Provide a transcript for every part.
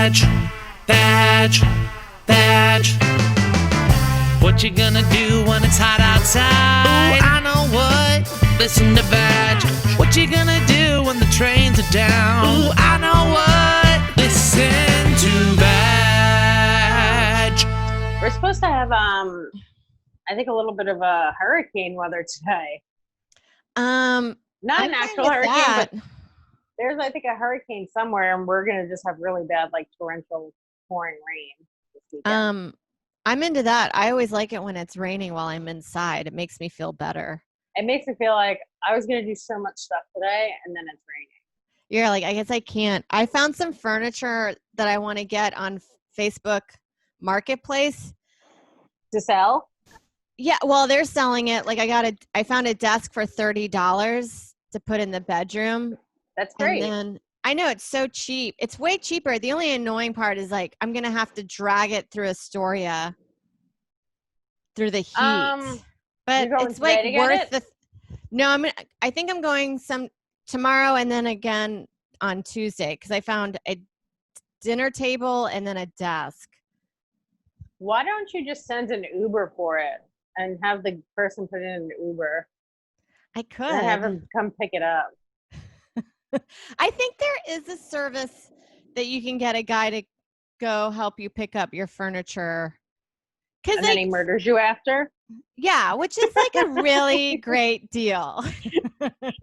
What you gonna do when it's hot outside? Ooh, I know what. Listen to Vag. What you gonna do when the trains are down? Ooh, I know what. Listen to Vag. We're supposed to have I think a little bit of a hurricane weather today. Not an actual hurricane, but there's I think a hurricane somewhere, and we're gonna just have really bad like torrential pouring rain this weekend. I'm into that. I always like it when it's raining while I'm inside. It makes me feel better. It makes me feel like I was gonna do so much stuff today, and then it's raining. You're like, I guess I can't. I found some furniture that I want to get on Facebook Marketplace To sell? Yeah, well, they're selling it. Like I found a desk for $30 to put in the bedroom. That's great. And then I know it's so cheap. It's way cheaper. The only annoying part is like I'm gonna have to drag it through Astoria through the heat. But it's like worth the. No, I think I'm going some tomorrow and then again on Tuesday because I found a dinner table and then a desk. Why don't you just send an Uber for it and have the person put in an Uber? I could. And have him come pick it up. I think there is a service that you can get a guy to go help you pick up your furniture. And then he murders you after? Yeah, which is like a really great deal.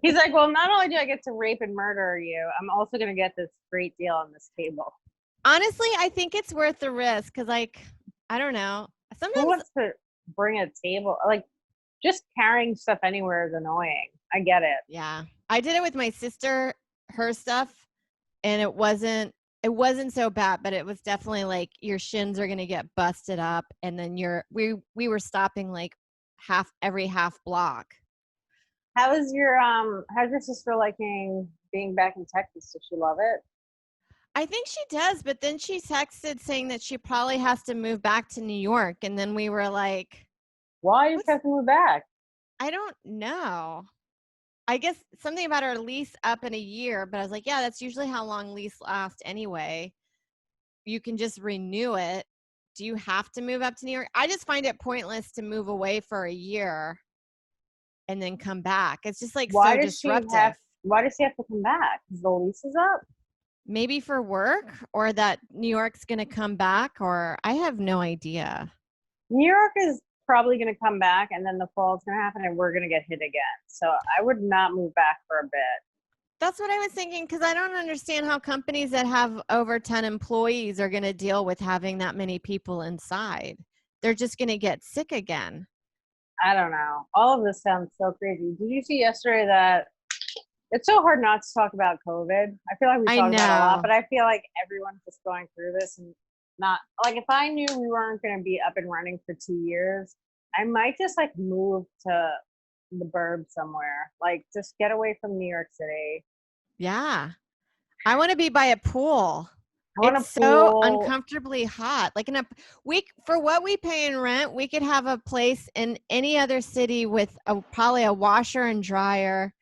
He's like, well, not only do I get to rape and murder you, I'm also going to get this great deal on this table. Honestly, I think it's worth the risk because, like, I don't know. Sometimes who wants to bring a table? Like, just carrying stuff anywhere is annoying. I get it. Yeah. I did it with my sister, her stuff, and it wasn't so bad, but it was definitely like your shins are going to get busted up and then we were stopping like every half block. How's your sister liking being back in Texas? Does she love it? I think she does, but then she texted saying that she probably has to move back to New York, and then we were like, why you have to move back? I don't know. I guess something about our lease up in a year, but I was like, yeah, that's usually how long lease lasts anyway. You can just renew it. Do you have to move up to New York? I just find it pointless to move away for a year and then come back. It's just like so disruptive. Why does she have to come back? Because the lease is up? Maybe for work, or that New York's going to come back, or I have no idea. New York is probably going to come back, and then the fall is going to happen, and we're going to get hit again. So I would not move back for a bit. That's what I was thinking, because I don't understand how companies that have over 10 employees are going to deal with having that many people inside. They're just going to get sick again. I don't know. All of this sounds so crazy. Did you see yesterday that it's so hard not to talk about COVID? I feel like we talk about it a lot, but I feel like everyone's just going through this and not like if I knew we weren't going to be up and running for 2 years, I might just like move to the burbs somewhere, like just get away from New York City. Yeah, I want to be by a pool. It's so uncomfortably hot. Like for what we pay in rent, we could have a place in any other city with probably a washer and dryer,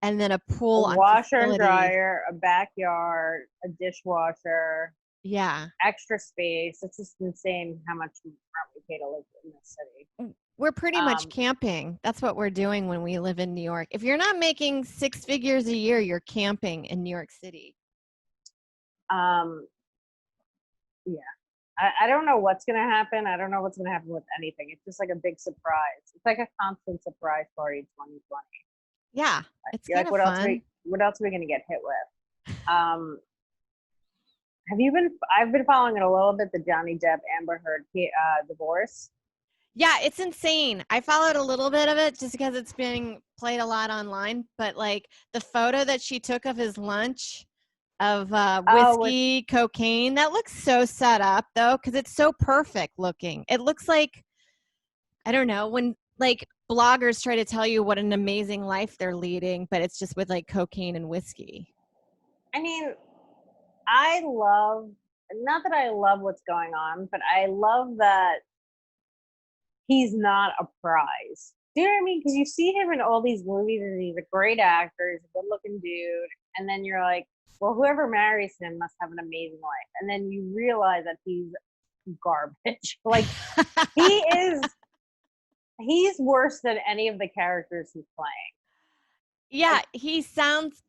and then a pool. A washer and dryer, a backyard, a dishwasher. Yeah. Extra space. It's just insane how much rent we pay to live in this city. We're pretty much camping. That's what we're doing when we live in New York. If you're not making 6 figures a year, you're camping in New York City. Yeah. I don't know what's going to happen. I don't know what's going to happen with anything. It's just like a big surprise. It's like a constant surprise party 2020. Yeah. It's kind of fun. What else are we going to get hit with? I've been following it a little bit, the Johnny Depp Amber Heard divorce. Yeah, it's insane. I followed a little bit of it just because it's being played a lot online, but like the photo that she took of his lunch of whiskey, cocaine, that looks so set up though, because it's so perfect looking. It looks like, I don't know, when like bloggers try to tell you what an amazing life they're leading, but it's just with like cocaine and whiskey. I mean, not that I love what's going on, but I love that he's not a prize. Do you know what I mean? Because you see him in all these movies and he's a great actor, he's a good looking dude, and then you're like, well, whoever marries him must have an amazing life. And then you realize that he's garbage. Like he's worse than any of the characters he's playing. Yeah, he sounds.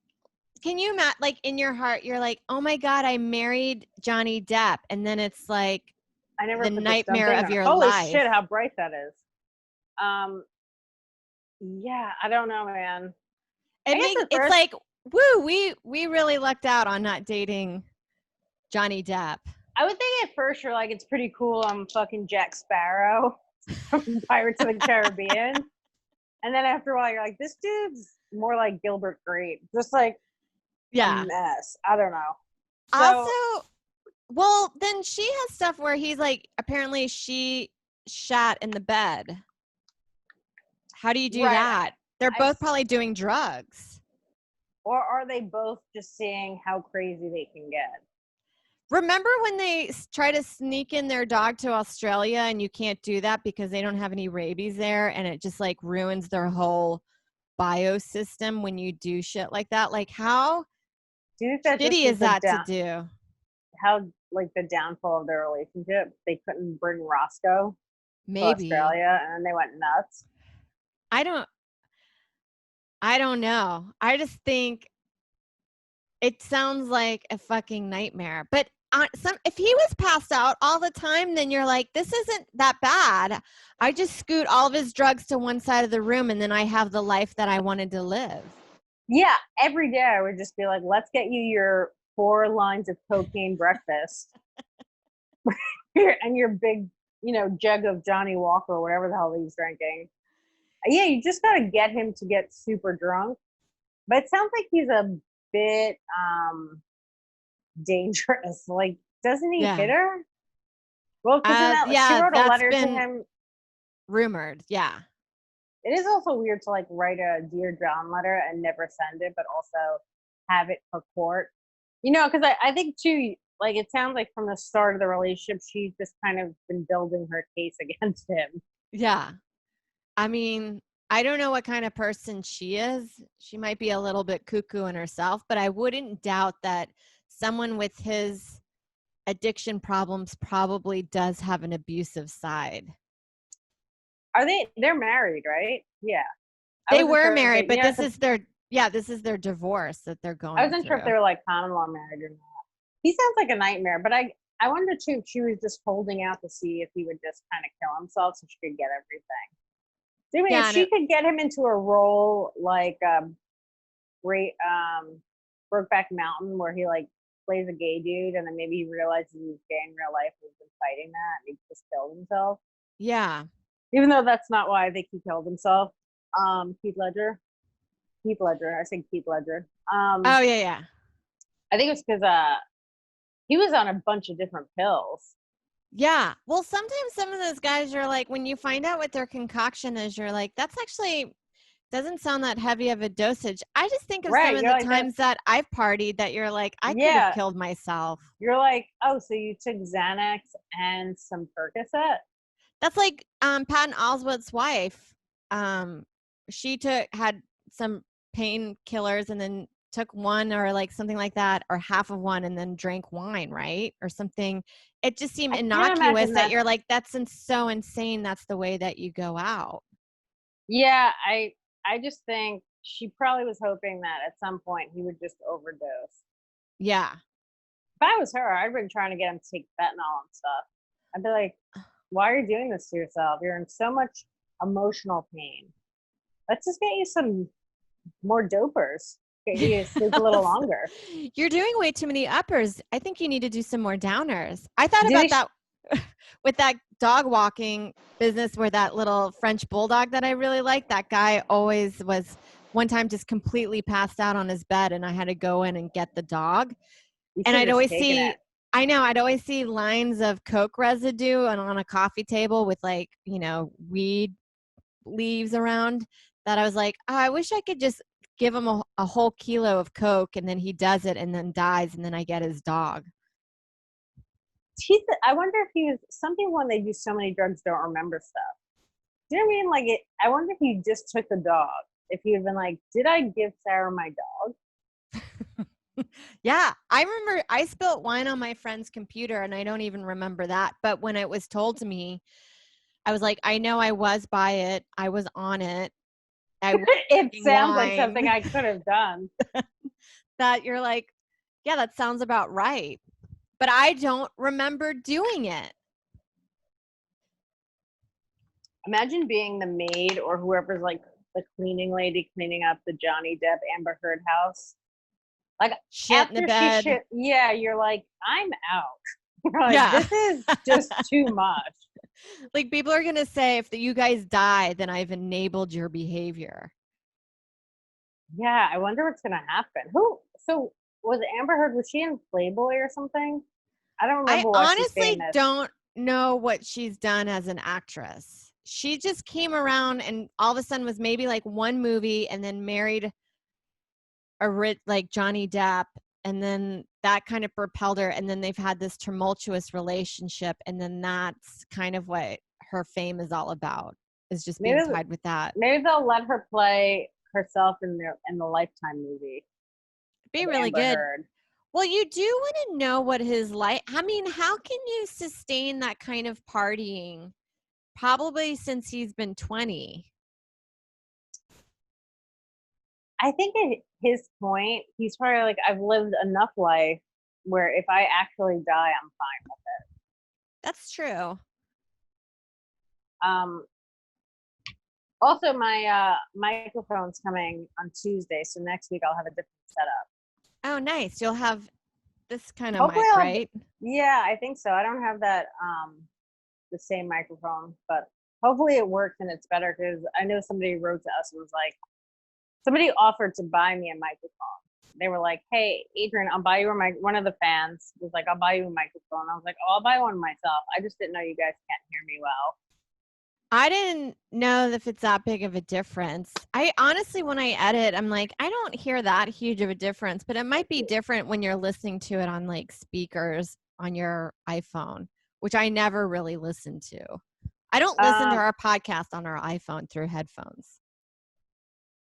Can you imagine, like, in your heart, you're like, oh my God, I married Johnny Depp. And then it's like I never the put nightmare of your Holy life. shit, how bright that is. Yeah, I don't know, man. It's like, woo, we really lucked out on not dating Johnny Depp. I would think at first you're like, it's pretty cool. I'm fucking Jack Sparrow from Pirates of the Caribbean. And then after a while, you're like, this dude's more like Gilbert Grape. Just like a mess. I don't know. So, also, well, then she has stuff where he's like, apparently she shat in the bed. How do you do that? They're both probably doing drugs. Or are they both just seeing how crazy they can get? Remember when they try to sneak in their dog to Australia and you can't do that because they don't have any rabies there, and it just like ruins their whole biosystem when you do shit like that? Like, how shitty is that to do? How, like, the downfall of their relationship? They couldn't bring Roscoe to Australia and they went nuts. I don't know. I just think it sounds like a fucking nightmare. But if he was passed out all the time, then you're like, this isn't that bad. I just scoot all of his drugs to one side of the room and then I have the life that I wanted to live. Yeah, every day I would just be like, let's get you your 4 lines of cocaine breakfast. And your big, jug of Johnny Walker or whatever the hell he's drinking. Yeah, you just got to get him to get super drunk. But it sounds like he's a bit dangerous. Like, doesn't he hit her? Well, because she wrote a letter to him. Rumored, yeah. It is also weird to like write a Dear John letter and never send it, but also have it for court. Because I think too, like, it sounds like from the start of the relationship, she's just kind of been building her case against him. Yeah. I mean, I don't know what kind of person she is. She might be a little bit cuckoo in herself, but I wouldn't doubt that someone with his addiction problems probably does have an abusive side. They're married, right? Yeah. They were married, but this is their divorce that they're going through. I wasn't sure if they were like common law married or not. He sounds like a nightmare, but I wonder too if she was just holding out to see if he would just kind of kill himself so she could get everything. I mean, if she could get him into a role like Brokeback Mountain, where he like plays a gay dude, and then maybe he realizes he's gay in real life and he's been fighting that, and he just killed himself. Yeah. Even though that's not why I think he killed himself. Heath Ledger. I said Keith Ledger. Oh yeah. I think it was because he was on a bunch of different pills. Yeah. Well, sometimes some of those guys are like, when you find out what their concoction is, you're like, that's actually doesn't sound that heavy of a dosage. I just think of some of the times that I've partied that you're like, I could have killed myself. You're like, oh, so you took Xanax and some Percocet? That's like Patton Oswalt's wife. She had some painkillers and then took one or like something like that, or half of one, and then drank wine, right? Or something. It just seemed innocuous that you're like, that's so insane. That's the way that you go out. Yeah, I just think she probably was hoping that at some point he would just overdose. Yeah. If I was her, I'd been trying to get him to take fentanyl and stuff. I'd be like, why are you doing this to yourself? You're in so much emotional pain. Let's just get you some more dopers. Get you to sleep a little longer. You're doing way too many uppers. I think you need to do some more downers. I thought about that with that dog walking business where that little French bulldog that I really liked, that guy always was one time just completely passed out on his bed and I had to go in and get the dog. And I'd always see lines of Coke residue on a coffee table with like, weed leaves around that I was like, oh, I wish I could just give him a whole kilo of Coke and then he does it and then dies and then I get his dog. I wonder if he was, some people when they do so many drugs don't remember stuff. Do you know what I mean? Like, I wonder if he just took the dog. If he had been like, did I give Sarah my dog? Yeah, I remember I spilt wine on my friend's computer and I don't even remember that. But when it was told to me, I was like, I know I was by it. I was on it. I was It drinking sounds like something wine. I could have done. That you're like, yeah, that sounds about right. But I don't remember doing it. Imagine being the maid or whoever's like the cleaning lady cleaning up the Johnny Depp Amber Heard house. Like Shit in the after she bed. shit, yeah, you're like, I'm out. You're like, Yeah. this is just too much. Like people are going to say, if you guys die, then I've enabled your behavior. Yeah, I wonder what's gonna happen. So was Amber Heard, was she in Playboy or something? I don't I remember why she's honestly famous. don't know what she's done as an actress. She just came around and all of a sudden was maybe like one movie and then married like Johnny Depp, and then that kind of propelled her, and then they've had this tumultuous relationship, and then that's kind of what her fame is all about, is just being tied with that. Maybe they'll let her play herself in the Lifetime movie. Be really Amber good. Heard. Well, you do want to know what his life. I mean, how can you sustain that kind of partying? Probably since he's been 20. I think at his point, he's probably like, I've lived enough life where if I actually die, I'm fine with it. That's true. Also, my microphone's coming on Tuesday, so next week I'll have a different setup. Oh, nice. You'll have this kind of Hopefully mic, right? Yeah, I think so. I don't have that the same microphone, but hopefully it works and it's better, because I know somebody wrote to us and was like, somebody offered to buy me a microphone. They were like, hey, Adrienne, I'll buy you a mic. One of the fans was like, I'll buy you a microphone. I was like, oh, I'll buy one myself. I just didn't know you guys can't hear me well. I didn't know if it's that big of a difference. I honestly, when I edit, I'm like, I don't hear that huge of a difference, but it might be different when you're listening to it on like speakers on your iPhone, which I never really listen to. I don't listen to our podcast on our iPhone through headphones.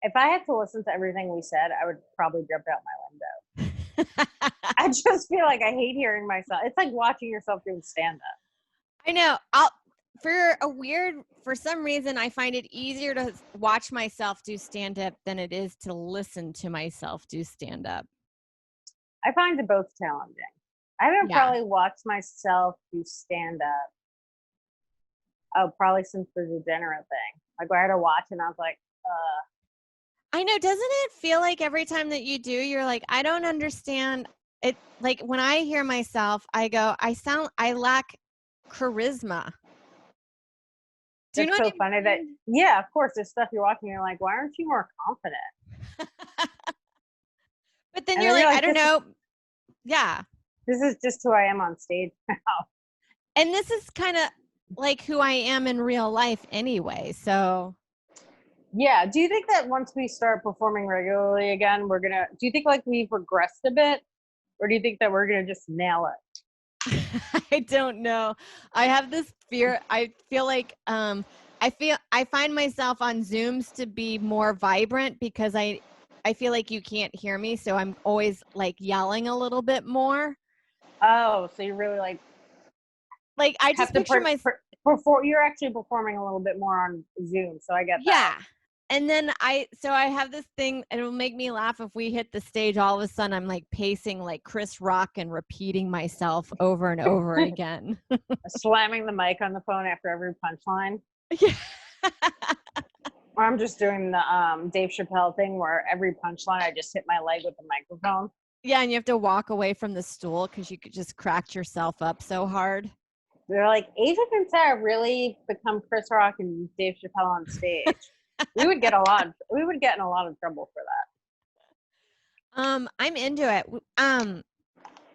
If I had to listen to everything we said, I would probably jump out my window. I just feel like I hate hearing myself. It's like watching yourself doing stand-up. I know. For some reason, I find it easier to watch myself do stand-up than it is to listen to myself do stand-up. I find it both challenging. I haven't probably watched myself do stand-up. Oh, probably since the Degenerate thing. Like, I had to watch and I was like, I know. Doesn't it feel like every time that you do, you're like, I don't understand it. Like when I hear myself, I go, I lack charisma. Do you know so funny that, yeah, of course, there's stuff you're watching, you're like, why aren't you more confident? But then you're like, I don't know. Yeah. This is just who I am on stage now. And this is kind of like who I am in real life anyway. So. Yeah. Do you think that once we start performing regularly again, do you think like we've regressed a bit? Or do you think that we're going to just nail it? I don't know. I have this fear. I feel like I find myself on Zooms to be more vibrant because I feel like you can't hear me, so I'm always like yelling a little bit more. Oh, so you're really like I just picture myself you're actually performing a little bit more on Zoom, so I get that. Yeah. And then I have this thing, and it'll make me laugh if we hit the stage, all of a sudden I'm like pacing like Chris Rock and repeating myself over and over again. Slamming the mic on the phone after every punchline. Yeah. Or I'm just doing the Dave Chappelle thing where every punchline I just hit my leg with the microphone. Yeah, and you have to walk away from the stool because you could just cracked yourself up so hard. They're like, Adrienne Sarah really become Chris Rock and Dave Chappelle on stage. We would get in a lot of trouble for that. I'm into it.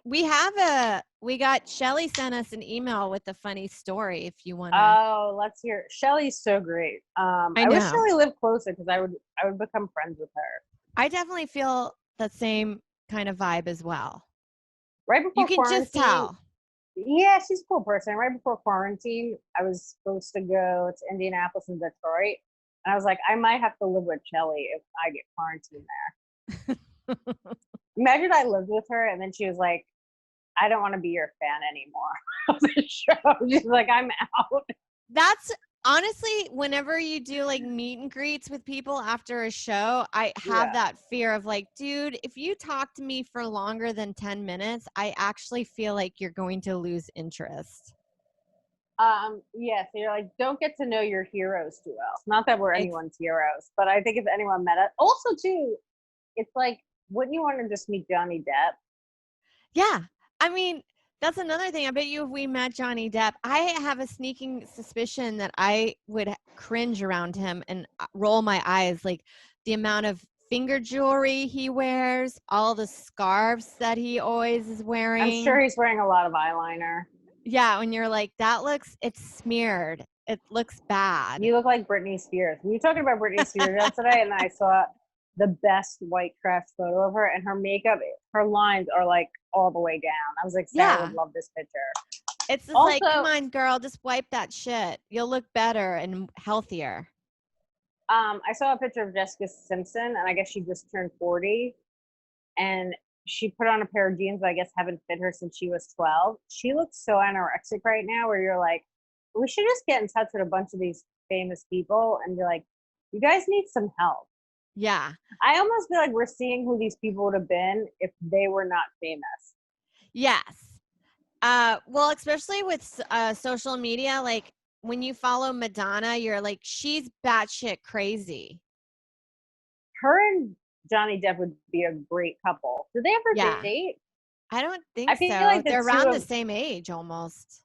We got Shelly sent us an email with a funny story if you want to. Oh, let's hear it. Shelly's so great. I wish Shelly lived closer because I would become friends with her. I definitely feel the same kind of vibe as well. Right before you can just tell. Yeah, she's a cool person. Right before quarantine, I was supposed to go to Indianapolis and Detroit. And I was like, I might have to live with Shelly if I get quarantined there. Imagine I lived with her and then she was like, I don't want to be your fan anymore of the show. She's like, I'm out. That's honestly, whenever you do like meet and greets with people after a show, I have that fear of like, dude, if you talk to me for longer than 10 minutes, I actually feel like you're going to lose interest. Yes, you're like, don't get to know your heroes too well. Not that we're anyone's heroes, but I think if anyone met us, also too, it's like, wouldn't you want to just meet Johnny Depp? Yeah. I mean, that's another thing. I bet you if we met Johnny Depp, I have a sneaking suspicion that I would cringe around him and roll my eyes. Like the amount of finger jewelry he wears, all the scarves that he always is wearing. I'm sure he's wearing a lot of eyeliner. Yeah, when you're like, it's smeared. It looks bad. You look like Britney Spears. We were talking about Britney Spears yesterday, and I saw the best white craft photo of her, and her makeup, her lines are like all the way down. I was like, Sarah would love this picture. It's just also, like, come on, girl, just wipe that shit. You'll look better and healthier. I saw a picture of Jessica Simpson, and I guess she just turned 40, and she put on a pair of jeans that I guess haven't fit her since she was 12. She looks so anorexic right now where you're like, we should just get in touch with a bunch of these famous people and be like, you guys need some help. Yeah. I almost feel like we're seeing who these people would have been if they were not famous. Yes. Well, especially with social media, like when you follow Madonna, you're like, she's batshit crazy. Her and Johnny Depp would be a great couple. Did they ever date? I don't think so. Like they're around the same age almost.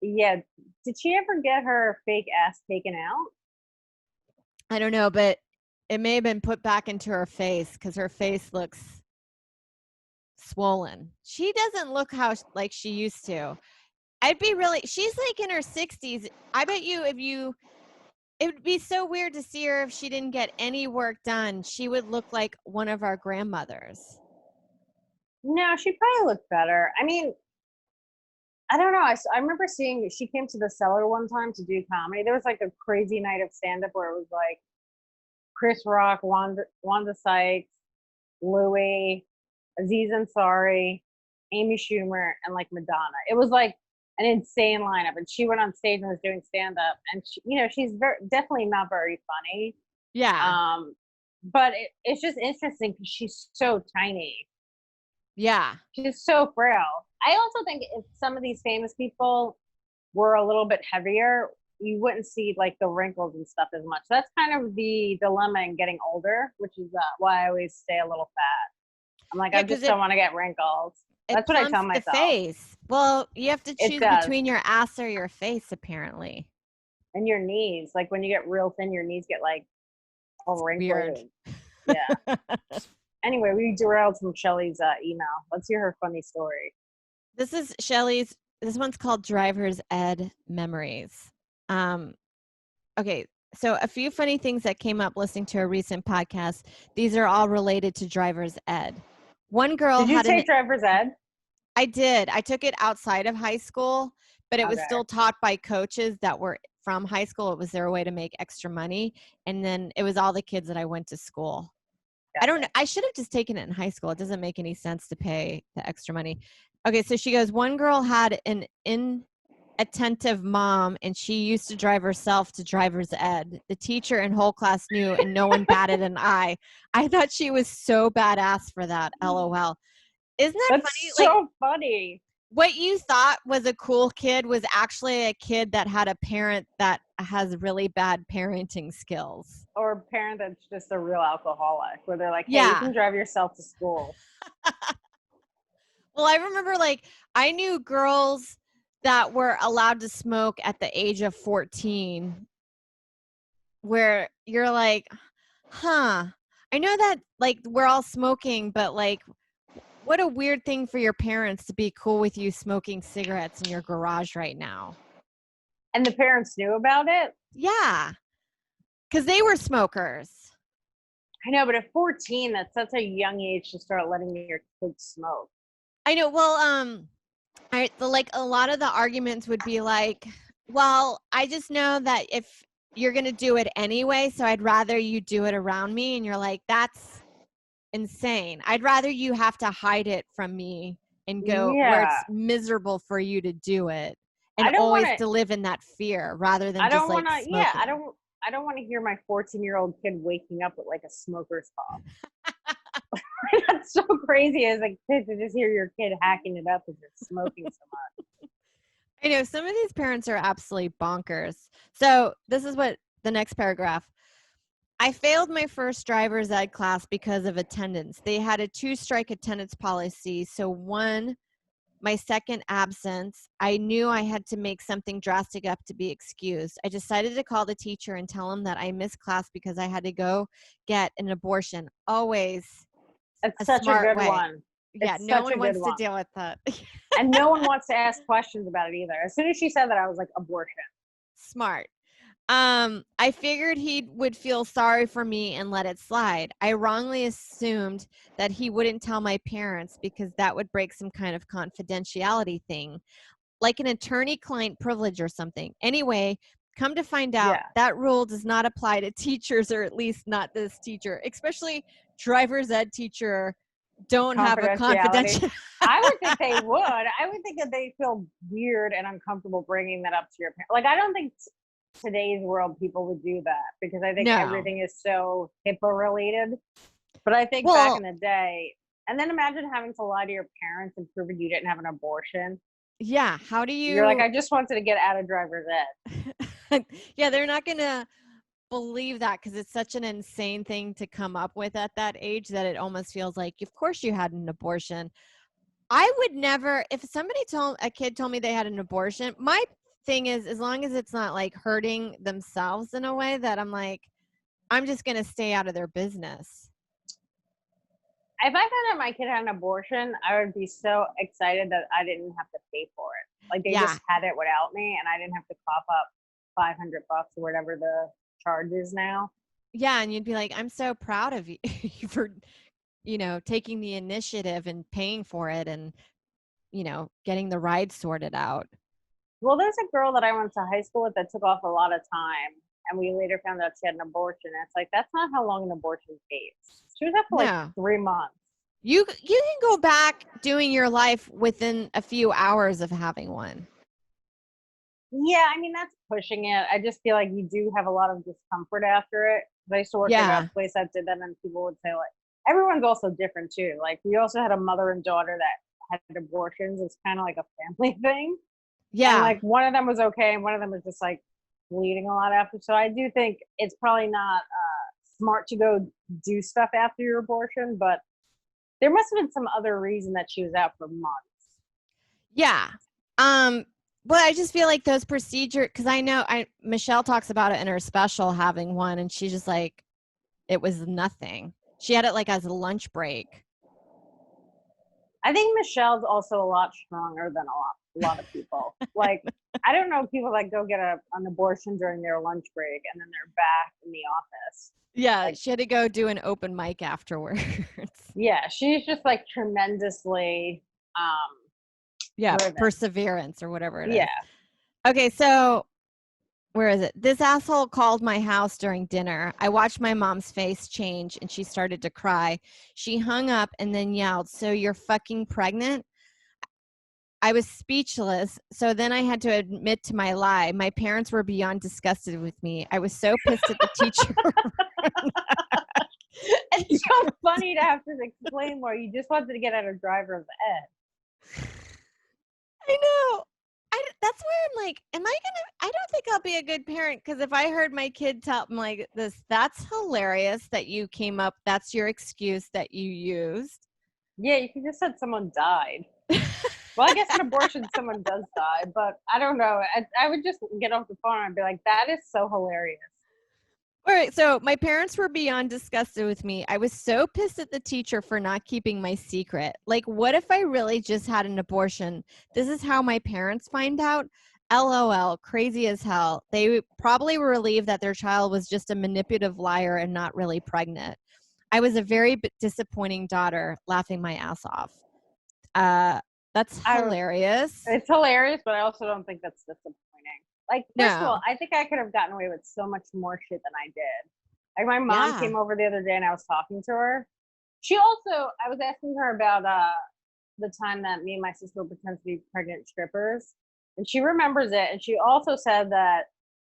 Yeah. Did she ever get her fake ass taken out? I don't know, but it may have been put back into her face because her face looks swollen. She doesn't look like she used to. She's like in her 60s. I bet you it would be so weird to see her if she didn't get any work done. She would look like one of our grandmothers. No, she probably looked better. I mean, I don't know. I remember seeing, she came to the Cellar one time to do comedy. There was like a crazy night of stand-up where it was like Chris Rock, Wanda Sykes, Louis, Aziz Ansari, Amy Schumer, and like Madonna. It was like an insane lineup, and she went on stage and was doing stand-up, and she's definitely not very funny. Yeah. But it's just interesting because she's so tiny. Yeah. She's so frail. I also think if some of these famous people were a little bit heavier, you wouldn't see like the wrinkles and stuff as much. That's kind of the dilemma in getting older, which is why I always stay a little fat. I'm like, I just don't want to get wrinkles. That's what I tell myself. The face. Well, you have to choose between your ass or your face, apparently. And your knees. Like when you get real thin, your knees get like all wrinkled. Yeah. Anyway, we derailed from Shelly's email. Let's hear her funny story. This is Shelly's. This one's called Driver's Ed Memories. Okay, so a few funny things that came up listening to a recent podcast. These are all related to driver's ed. One girl Did you take driver's ed? I did. I took it outside of high school, but it was still taught by coaches that were from high school. It was their way to make extra money. And then it was all the kids that I went to school. I don't know. I should have just taken it in high school. It doesn't make any sense to pay the extra money. Okay, so she goes, one girl had an inattentive mom, and she used to drive herself to driver's ed. The teacher and whole class knew, and no one batted an eye. I thought she was so badass for that. LOL. Isn't that funny? So funny. What you thought was a cool kid was actually a kid that had a parent that has really bad parenting skills. Or a parent that's just a real alcoholic, where they're like, hey, you can drive yourself to school. Well, I remember I knew girls that were allowed to smoke at the age of 14, where you're like, huh, I know that we're all smoking, but what a weird thing for your parents to be cool with you smoking cigarettes in your garage right now. And the parents knew about it? Yeah. Because they were smokers. I know, but at 14, that's such a young age to start letting your kids smoke. I know. Well, a lot of the arguments would be like, well, I just know that if you're going to do it anyway, so I'd rather you do it around me. And you're like, that's insane. I'd rather you have to hide it from me and go where Yeah. it's miserable for you to do it and I don't want always to. to live in that fear rather than I just don't want like to. Yeah. smoking. I don't want to hear my 14-year-old kid waking up with like a smoker's cough. That's so crazy as a kid to just hear your kid hacking it up as you're smoking so much. I know some of these parents are absolutely bonkers. So this is what the next paragraph. I failed my first driver's ed class because of attendance. They had a 2-strike attendance policy. So my second absence, I knew I had to make something drastic up to be excused. I decided to call the teacher and tell him that I missed class because I had to go get an abortion. Always It's a such a smart good way. one. Yeah, It's no such a one good wants to one. deal with that. And no one wants to ask questions about it either. As soon as she said that, I was like, abortion. Smart. I figured he would feel sorry for me and let it slide. I wrongly assumed that he wouldn't tell my parents because that would break some kind of confidentiality thing, like an attorney-client privilege or something. Anyway, come to find out, Yeah. that rule does not apply to teachers, or at least not this teacher, especially driver's ed teacher don't have a confidential. I would think they would. I would think that they feel weird and uncomfortable bringing that up to your parents. Like, I don't think today's world people would do that because I think everything is so HIPAA related. But I think back in the day, and then imagine having to lie to your parents and proving you didn't have an abortion. Yeah, how do you? You're like, I just wanted to get out of driver's ed. Yeah, they're not gonna believe that because it's such an insane thing to come up with at that age that it almost feels like, of course you had an abortion. I would never, if somebody a kid told me they had an abortion, my thing is, as long as it's not like hurting themselves in a way that I'm like, I'm just going to stay out of their business. If I found out my kid had an abortion, I would be so excited that I didn't have to pay for it. Like they just had it without me and I didn't have to cough up $500 or whatever the charge is now. Yeah. And you'd be like, I'm so proud of you for, taking the initiative and paying for it and, getting the ride sorted out. Well, there's a girl that I went to high school with that took off a lot of time. And we later found out she had an abortion. And it's like, that's not how long an abortion takes. She was up for like 3 months. You can go back doing your life within a few hours of having one. Yeah, I mean, that's pushing it. I just feel like you do have a lot of discomfort after it. I used to work at a place that did that, and people would say, like, everyone's also different too. Like, we also had a mother and daughter that had abortions. It's kind of like a family thing. Yeah. And like one of them was okay, and one of them was just like bleeding a lot after. So I do think it's probably not smart to go do stuff after your abortion, but there must have been some other reason that she was out for months. Yeah. But I just feel like those procedures, because I know Michelle talks about it in her special, having one, and she's just like, it was nothing. She had it like as a lunch break. I think Michelle's also a lot stronger than a lot of people. Like, I don't know people that go get an abortion during their lunch break and then they're back in the office. Yeah, like, she had to go do an open mic afterwards. Yeah, she's just like tremendously driven. Perseverance or whatever it is. Yeah. Okay, so where is it? This asshole called my house during dinner. I watched my mom's face change and she started to cry. She hung up and then yelled, "So you're fucking pregnant?" I was speechless. So then I had to admit to my lie. My parents were beyond disgusted with me. I was so pissed at the teacher. It's so funny to have to explain more. You just wanted to get out of driver's ed. I know. That's where I'm like, I don't think I'll be a good parent, because if I heard my kid tell me like this, that's hilarious that you came up, that's your excuse that you used. Yeah, you could just said someone died. Well, I guess an abortion, someone does die, but I don't know. I would just get off the phone and be like, that is so hilarious. All right, so my parents were beyond disgusted with me. I was so pissed at the teacher for not keeping my secret. Like, what if I really just had an abortion? This is how my parents find out? LOL, crazy as hell. They probably were relieved that their child was just a manipulative liar and not really pregnant. I was a very disappointing daughter, laughing my ass off. That's hilarious. It's hilarious, but I also don't think that's disappointing. Like, first of all, I think I could have gotten away with so much more shit than I did. Like, my mom came over the other day and I was talking to her. She also, I was asking her about the time that me and my sister pretended to be pregnant strippers, and she remembers it. And she also said that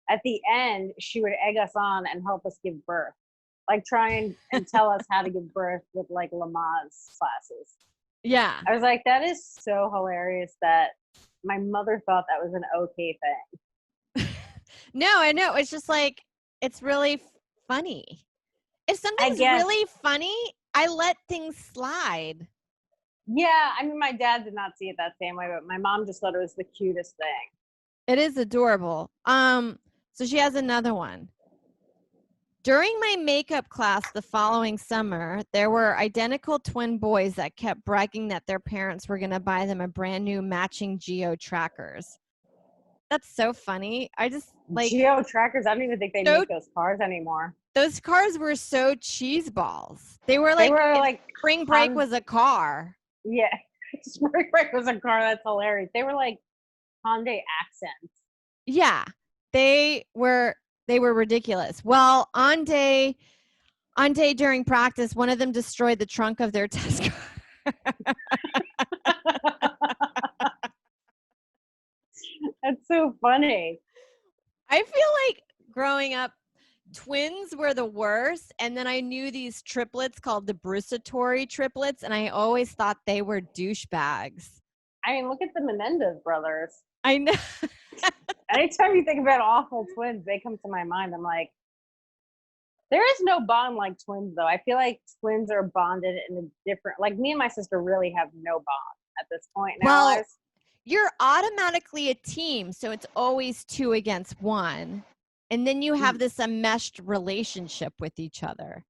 at the end, she would egg us on and help us give birth, like try and tell us how to give birth with like Lamaze classes. Yeah. I was like, that is so hilarious that my mother thought that was an okay thing. No, I know. It's just like, it's really funny. If something's really funny, I let things slide. Yeah, I mean, my dad did not see it that same way, but my mom just thought it was the cutest thing. It is adorable. So she has another one. During my makeup class the following summer, there were identical twin boys that kept bragging that their parents were going to buy them a brand new matching Geo trackers. That's so funny. I just like Geo trackers. I don't even think they make those cars anymore. Those cars were so cheeseballs. They were like Spring Break was a car. Yeah, Spring Break was a car. That's hilarious. They were like Hyundai Accents. Yeah, they were ridiculous. Well, on day during practice, one of them destroyed the trunk of their test car. That's so funny. I feel like growing up, twins were the worst, and then I knew these triplets called the Brusatori triplets, and I always thought they were douchebags. I mean, look at the Menendez brothers. I know. Anytime you think about awful twins, they come to my mind. I'm like, there is no bond like twins, though. I feel like twins are bonded in a different, like me and my sister really have no bond at this point in our lives. You're automatically a team, so it's always 2 against 1. And then you have this enmeshed relationship with each other.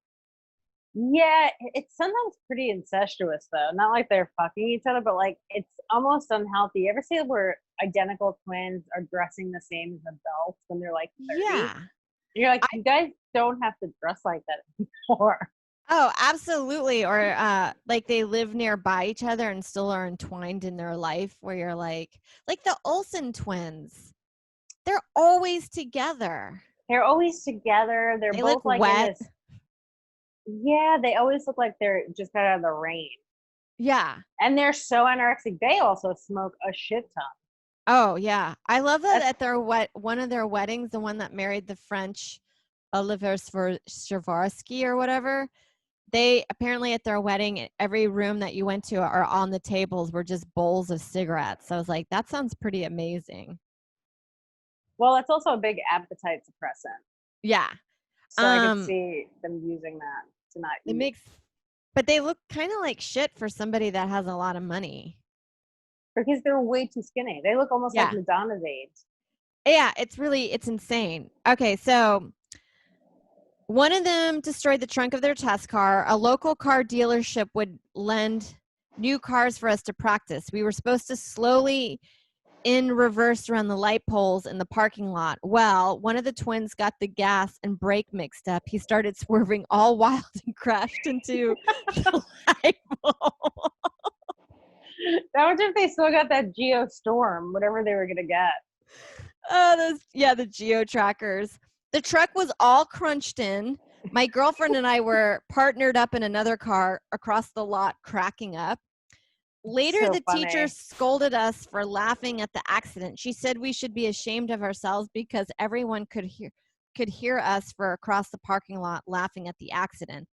Yeah, it's sometimes pretty incestuous, though. Not like they're fucking each other, but like it's almost unhealthy. You ever see where identical twins are dressing the same as adults when they're like 30? Yeah. You're like, you guys don't have to dress like that anymore. Oh, absolutely. Or like they live nearby each other and still are entwined in their life, where you're like the Olsen twins. They're always together. They're always together. They both look like wet. Yeah, they always look like they're just got out of the rain. Yeah. And they're so anorexic. They also smoke a shit ton. Oh, yeah. I love that at their one of their weddings, the one that married the French Oliver Savarsky or whatever, they apparently at their wedding, every room that you went to or on the tables were just bowls of cigarettes. So I was like, that sounds pretty amazing. Well, it's also a big appetite suppressant. Yeah. So I could see them using that to not eat. But they look kind of like shit for somebody that has a lot of money. Because they're way too skinny. They look almost like Madonna's age. Yeah, it's insane. Okay, so one of them destroyed the trunk of their test car. A local car dealership would lend new cars for us to practice. We were supposed to slowly in reverse around the light poles in the parking lot. Well, one of the twins got the gas and brake mixed up. He started swerving all wild and crashed into the light pole. That was if they still got that Geo Storm, whatever they were going to get. Oh, the Geo trackers. The truck was all crunched in. My girlfriend and I were partnered up in another car across the lot, cracking up. Later, the teacher scolded us for laughing at the accident. She said we should be ashamed of ourselves because everyone could hear us for across the parking lot laughing at the accident.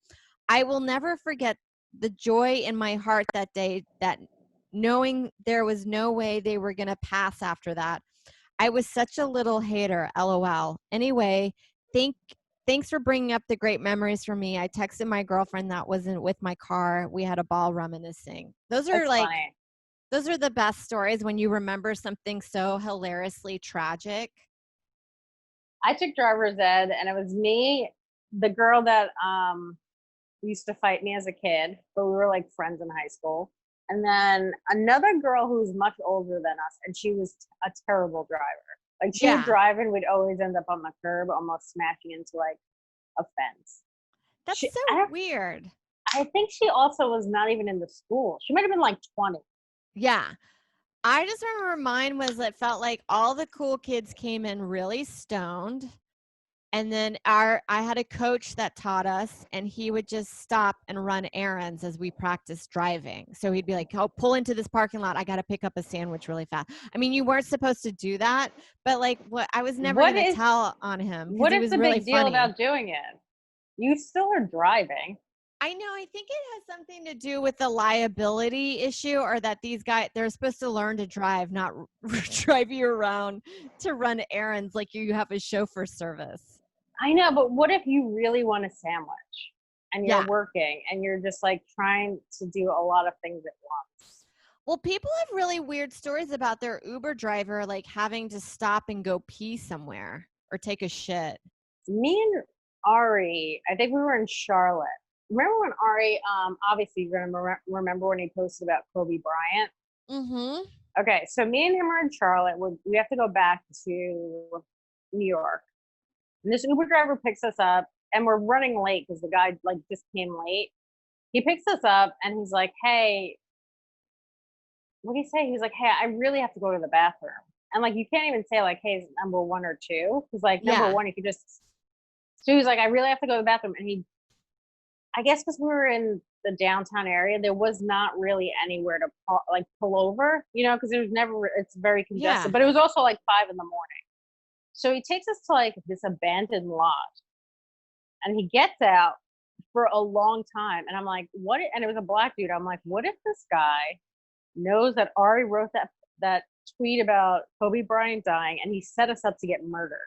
I will never forget the joy in my heart that day, that knowing there was no way they were going to pass after that. I was such a little hater, LOL. Anyway, thanks for bringing up the great memories for me. I texted my girlfriend that wasn't with my car. We had a ball reminiscing. Those are those are the best stories when you remember something so hilariously tragic. I took driver's ed, and it was me, the girl that used to fight me as a kid, but we were like friends in high school. And then another girl who was much older than us, and she was a terrible driver. Like she would drive and we'd always end up on the curb, almost smashing into like a fence. That's so weird. I think she also was not even in the school. She might have been like 20. Yeah. I just remember mine was, it felt like all the cool kids came in really stoned. And then I had a coach that taught us, and he would just stop and run errands as we practiced driving. So he'd be like, "Oh, pull into this parking lot. I got to pick up a sandwich really fast." I mean, you weren't supposed to do that, but like, what I was never going to tell on him because What he is was the really big deal funny. about doing it? You still are driving. I know. I think it has something to do with the liability issue, or that these guys, they're supposed to learn to drive, not drive you around to run errands like you have a chauffeur service. I know, but what if you really want a sandwich and you're working and you're just like trying to do a lot of things at once? Well, people have really weird stories about their Uber driver like having to stop and go pee somewhere or take a shit. Me and Ari, I think we were in Charlotte. Remember when Ari, obviously you're going to remember when he posted about Kobe Bryant? Mm-hmm. Okay, so me and him are in Charlotte. We have to go back to New York. And this Uber driver picks us up, and we're running late because the guy like just came late. He picks us up, and he's like, "Hey," what do you say? He's like, "Hey, I really have to go to the bathroom." And like, you can't even say like, "Hey, is it number 1 or 2?" Because like number 1, you could just. So he's like, "I really have to go to the bathroom," and I guess because we were in the downtown area, there was not really anywhere to pull over, because it's very congested. But it was also like 5 a.m. So he takes us to like this abandoned lot, and he gets out for a long time. And I'm like, what? And it was a black dude. I'm like, what if this guy knows that Ari wrote that tweet about Kobe Bryant dying, and he set us up to get murdered?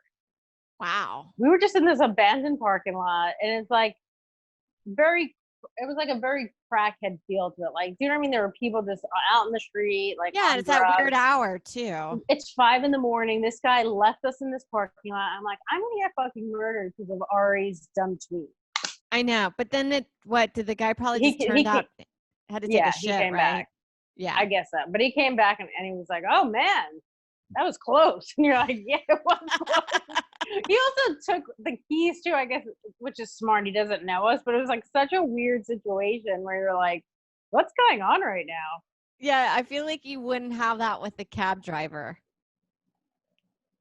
Wow. We were just in this abandoned parking lot, and it's like it was like a very crackhead feel to it. Like, do you know what I mean? There were people just out in the street, like, yeah, it's that weird hour too. It's 5 a.m. This guy left us in this parking lot. I'm like, I'm gonna get fucking murdered because of Ari's dumb tweet. I know, but then did the guy probably just turned out had to take a shit, he came right? Back. Yeah, I guess so. But he came back and he was like, "Oh man, that was close." And you're like, "Yeah, it was close." He also took the keys too, I guess, which is smart. He doesn't know us, but it was like such a weird situation where you're like, what's going on right now? Yeah, I feel like you wouldn't have that with the cab driver.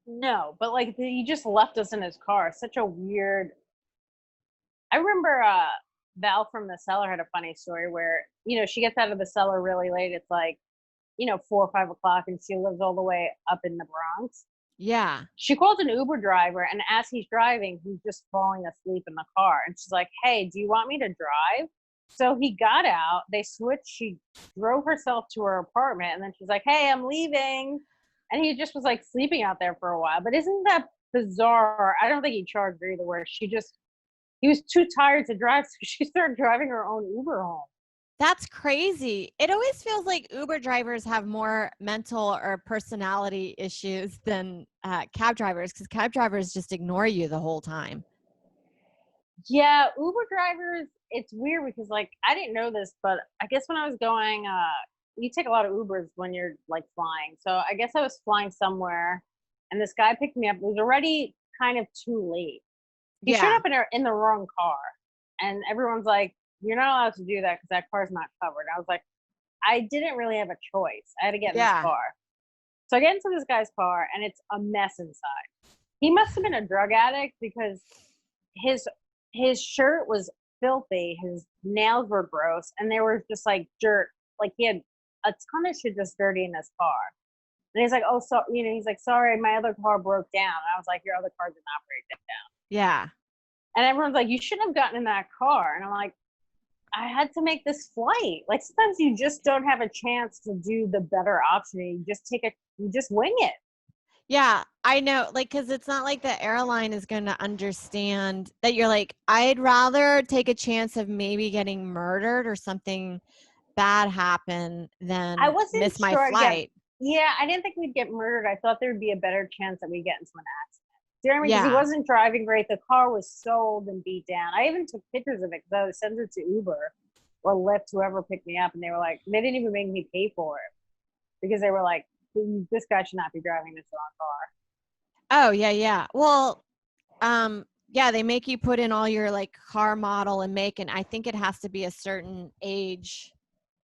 No, but like he just left us in his car. Such a weird. I remember Val from The Cellar had a funny story where, she gets out of the cellar really late. It's like, 4 or 5 o'clock, and she lives all the way up in the Bronx. Yeah. She calls an Uber driver, and as he's driving, he's just falling asleep in the car. And she's like, "Hey, do you want me to drive?" So he got out. They switched. She drove herself to her apartment, and then she's like, "Hey, I'm leaving." And he just was like sleeping out there for a while. But isn't that bizarre? I don't think he charged her either. Where he was too tired to drive, so she started driving her own Uber home. That's crazy. It always feels like Uber drivers have more mental or personality issues than cab drivers, because cab drivers just ignore you the whole time. Yeah, Uber drivers, it's weird because like I didn't know this, but I guess when I was going, you take a lot of Ubers when you're like flying. So I guess I was flying somewhere, and this guy picked me up. It was already kind of too late. He showed up in the wrong car, and everyone's like, "You're not allowed to do that because that car's not covered." I was like, I didn't really have a choice. I had to get in this car. So I get into this guy's car, and it's a mess inside. He must have been a drug addict because his shirt was filthy, his nails were gross, and there was just like dirt. Like he had a ton of shit just dirty in his car. And he's like, "Oh, so he's like, sorry, my other car broke down." And I was like, "Your other car did not break down." Yeah. And everyone's like, "You shouldn't have gotten in that car." And I'm like, I had to make this flight. Like sometimes you just don't have a chance to do the better option. You just wing it. Yeah, I know. Like, cause it's not like the airline is going to understand that you're like, I'd rather take a chance of maybe getting murdered or something bad happen than miss my flight. I didn't think we'd get murdered. I thought there would be a better chance that we get into an accident. Do you know what I mean? Because he wasn't driving great. The car was sold and beat down. I even took pictures of it because I was sent it to Uber or Lyft, whoever picked me up, and they were like, they didn't even make me pay for it because they were like, this guy should not be driving this wrong car. Oh, yeah. Well, they make you put in all your like car model and make, and I think it has to be a certain age.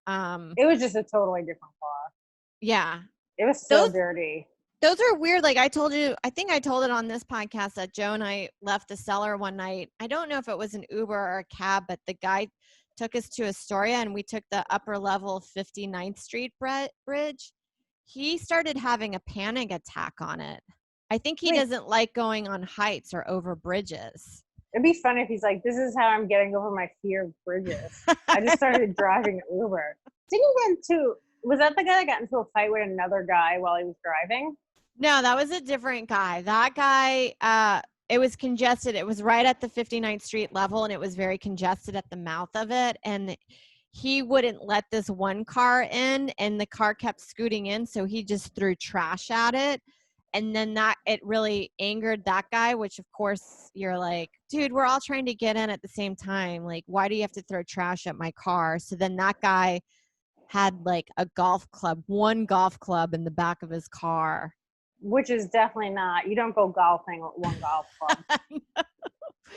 It was just a totally different car. Yeah. It was so dirty. those are weird. Like I told you, I think I told it on this podcast that Joe and I left the cellar one night. I don't know if it was an Uber or a cab, but the guy took us to Astoria and we took the upper level 59th Street bridge. He started having a panic attack on it. I think he doesn't like going on heights or over bridges. It'd be fun if he's like, this is how I'm getting over my fear of bridges. I just started driving Uber. Was that the guy that got into a fight with another guy while he was driving? No, that was a different guy. That guy, it was congested. It was right at the 59th Street level, and it was very congested at the mouth of it. And he wouldn't let this one car in, and the car kept scooting in, so he just threw trash at it. And then it really angered that guy, which, of course, you're like, dude, we're all trying to get in at the same time. Like, why do you have to throw trash at my car? So then that guy had like one golf club in the back of his car. Which is definitely not, you don't go golfing with one golf club.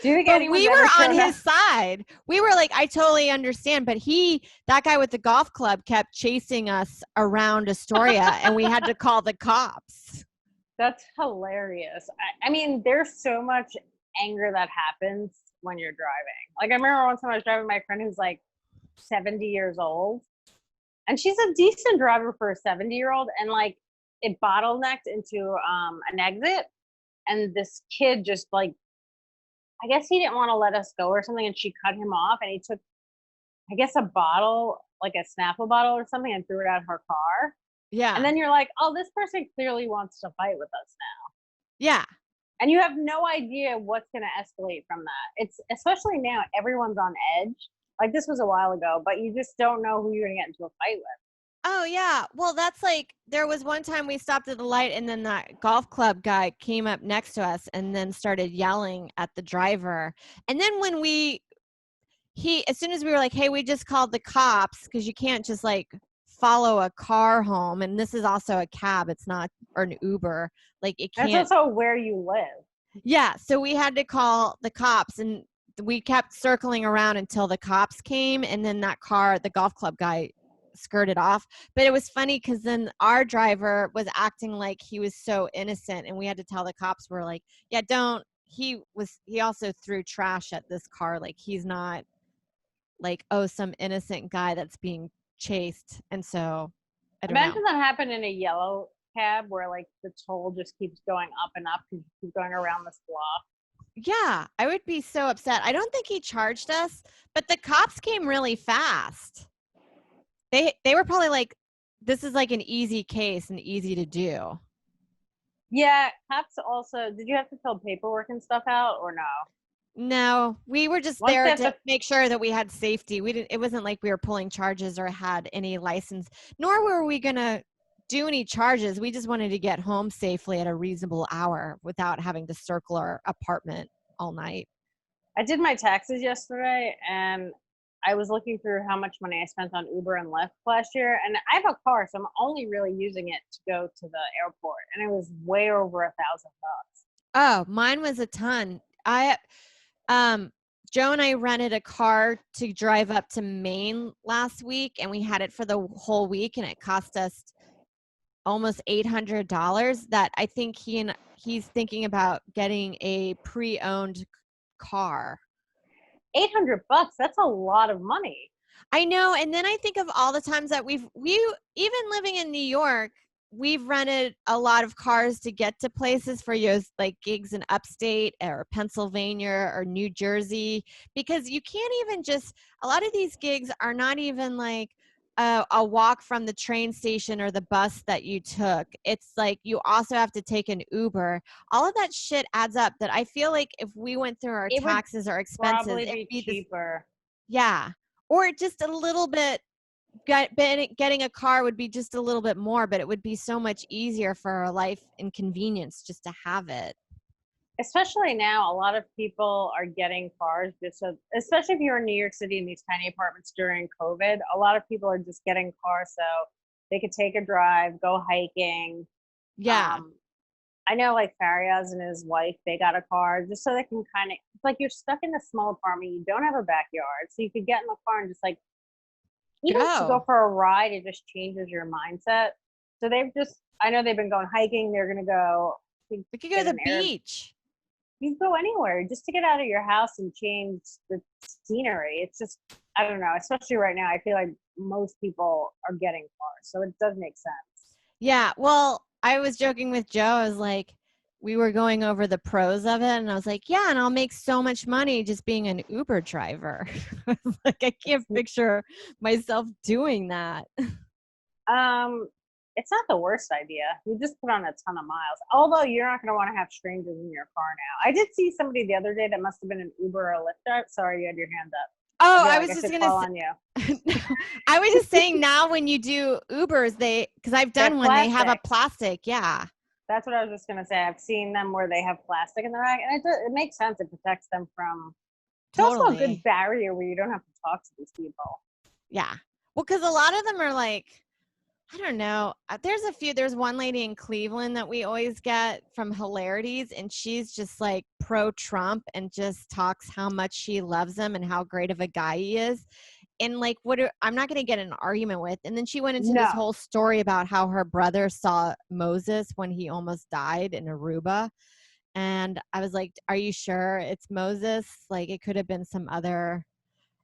Do you think we were on his side. We were like, I totally understand. But that guy with the golf club kept chasing us around Astoria and we had to call the cops. That's hilarious. I mean, there's so much anger that happens when you're driving. Like I remember one time I was driving my friend who's like 70 years old. And she's a decent driver for a 70-year-old. And like it bottlenecked into an exit. And this kid just like, I guess he didn't want to let us go or something. And she cut him off. And he took, I guess, a bottle, like a Snapple bottle or something, and threw it at her car. Yeah. And then you're like, oh, this person clearly wants to fight with us now. Yeah. And you have no idea what's going to escalate from that. It's especially now, everyone's on edge. Like this was a while ago, but you just don't know who you're gonna get into a fight with. Oh yeah. Well, that's like, there was one time we stopped at the light and then that golf club guy came up next to us and then started yelling at the driver. And then when as soon as we were like, hey, we just called the cops, because you can't just like follow a car home. And this is also a cab. It's not, or an Uber. Like it can't. That's also where you live. Yeah. So we had to call the cops and we kept circling around until the cops came, and then that car, the golf club guy, skirted off. But it was funny because then our driver was acting like he was so innocent, and we had to tell the cops, we're like, yeah, don't. He also threw trash at this car. Like he's not like, oh, some innocent guy that's being chased. And so I don't Imagine know. that happened in a yellow cab where like the toll just keeps going up and up because you keep going around this block. Yeah, I would be so upset. I don't think he charged us, but the cops came really fast. They were probably like, this is like an easy case and easy to do. Yeah, cops also, did you have to fill paperwork and stuff out or no? No, we were just there to make sure that we had safety. It wasn't like we were pulling charges or had any license, nor were we going to do any charges. We just wanted to get home safely at a reasonable hour without having to circle our apartment all night. I did my taxes yesterday and I was looking through how much money I spent on Uber and Lyft last year. And I have a car, so I'm only really using it to go to the airport. And it was way over $1,000. Oh, mine was a ton. Joe and I rented a car to drive up to Maine last week, and we had it for the whole week, and it cost us almost $800. That I think he's thinking about getting a pre-owned car. $800, that's a lot of money. I know. And then I think of all the times that we even living in New York, we've rented a lot of cars to get to places for like gigs in upstate or Pennsylvania or New Jersey, because you can't even a lot of these gigs are not even like a walk from the train station or the bus that you took. It's like you also have to take an Uber. All of that shit adds up, that I feel like if we went through our taxes or expenses, it'd be cheaper. Yeah. Or just a little bit, getting a car would be just a little bit more, but it would be so much easier for our life and convenience just to have it. Especially now, a lot of people are getting cars especially if you're in New York City in these tiny apartments during COVID, a lot of people are just getting cars so they could take a drive, go hiking. Yeah. I know like Faryaz and his wife, they got a car just so they can kind of, it's like you're stuck in a small apartment, you don't have a backyard, so you could get in the car and just like, even to go for a ride, it just changes your mindset. So I know they've been going hiking. They're going to go. We could go to the beach. You can go anywhere just to get out of your house and change the scenery. It's just, I don't know, especially right now, I feel like most people are getting cars. So it does make sense. Yeah. Well, I was joking with Joe. I was like, we were going over the pros of it. And I was like, yeah, and I'll make so much money just being an Uber driver. Like, I can't picture myself doing that. It's not the worst idea. You just put on a ton of miles. Although you're not going to want to have strangers in your car now. I did see somebody the other day that must have been an Uber or a Lyft driver. Sorry, you had your hand up. Oh, I was just going to say, I was just saying now when you do Ubers, because I've done one, they have a plastic. Yeah. That's what I was just going to say. I've seen them where they have plastic in the rack, and it makes sense. It protects them from. It's also a good barrier where you don't have to talk to these people. Yeah. Well, because a lot of them are like, I don't know. There's one lady in Cleveland that we always get from Hilarities, and she's just like pro-Trump and just talks how much she loves him and how great of a guy he is. And like, I'm not going to get in an argument with. And then she went into this whole story about how her brother saw Moses when he almost died in Aruba. And I was like, are you sure it's Moses? Like, it could have been some other.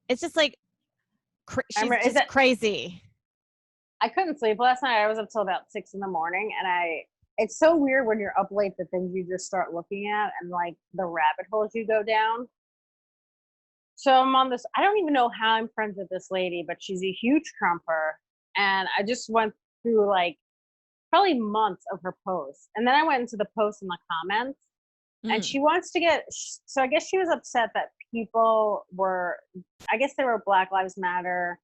It's just like, she's just crazy. I couldn't sleep last night. I was up till about 6 a.m. and it's so weird when you're up late, the things you just start looking at and like the rabbit holes you go down. So I'm on this, I don't even know how I'm friends with this lady, but she's a huge Trumper. And I just went through like probably months of her posts. And then I went into the posts in the comments and she wants to so I guess she was upset that people I guess they were Black Lives Matter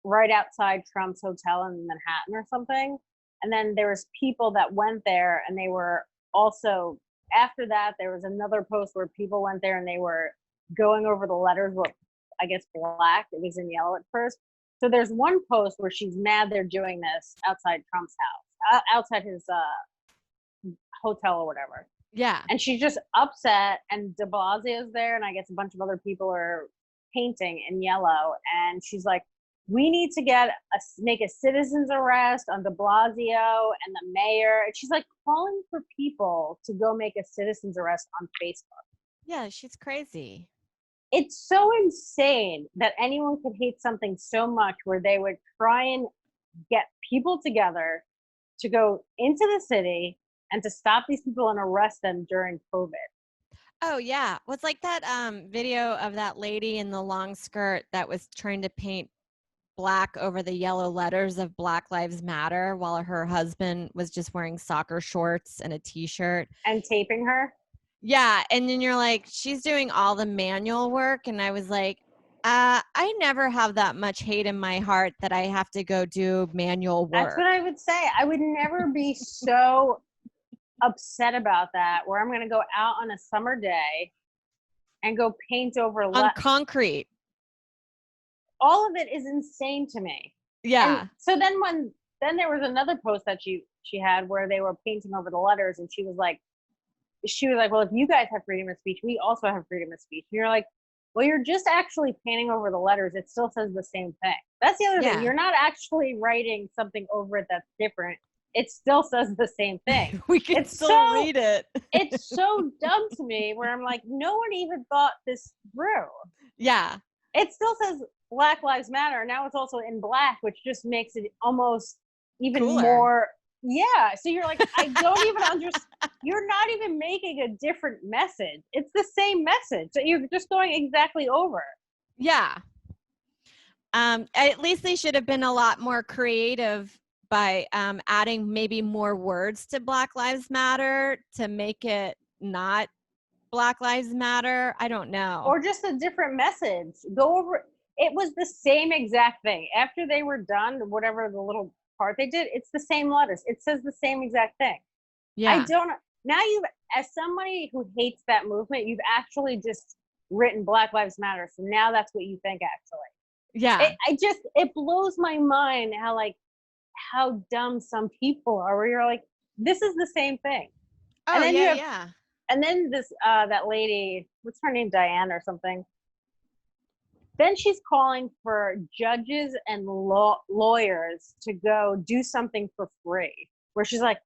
right outside Trump's hotel in Manhattan or something. And then there was people that went there and they were also, after that, there was another post where people went there and they were going over the letters, what I guess black, it was in yellow at first. So there's one post where she's mad they're doing this outside Trump's house, outside his hotel or whatever. Yeah. And she's just upset, and de Blasio's there, and I guess a bunch of other people are painting in yellow. And she's like, we need to make a citizen's arrest on de Blasio and the mayor. And she's like calling for people to go make a citizen's arrest on Facebook. Yeah, she's crazy. It's so insane that anyone could hate something so much where they would try and get people together to go into the city and to stop these people and arrest them during COVID. Oh, yeah. Well, it's like that video of that lady in the long skirt that was trying to paint black over the yellow letters of Black Lives Matter while her husband was just wearing soccer shorts and a t-shirt. And taping her? Yeah. And then you're like, she's doing all the manual work. And I was like, I never have that much hate in my heart that I have to go do manual work. That's what I would say. I would never be so upset about that, where I'm going to go out on a summer day and go paint over on concrete. All of it is insane to me. Yeah. And so then there was another post that she had where they were painting over the letters, and she was like, well, if you guys have freedom of speech, we also have freedom of speech. And you're like, well, you're just actually painting over the letters. It still says the same thing. That's the other thing. You're not actually writing something over it that's different. It still says the same thing. We can still read it. It's so dumb to me, where I'm like, no one even thought this through. Yeah. It still says Black Lives Matter. Now it's also in black, which just makes it almost even more. Yeah. So you're like, I don't even understand. You're not even making a different message. It's the same message. So you're just going exactly over. Yeah. At least they should have been a lot more creative by adding maybe more words to Black Lives Matter to make it not Black Lives Matter. I don't know. Or just a different message. Go over. It was the same exact thing. After they were done, whatever the little part they did, it's the same letters. It says the same exact thing. Yeah. Now as somebody who hates that movement, you've actually just written Black Lives Matter. So now that's what you think, actually. Yeah. It blows my mind how dumb some people are, where you're like, this is the same thing. Oh, and then yeah. And then this, that lady, what's her name? Diane or something. Then she's calling for judges and lawyers to go do something for free, where she's like,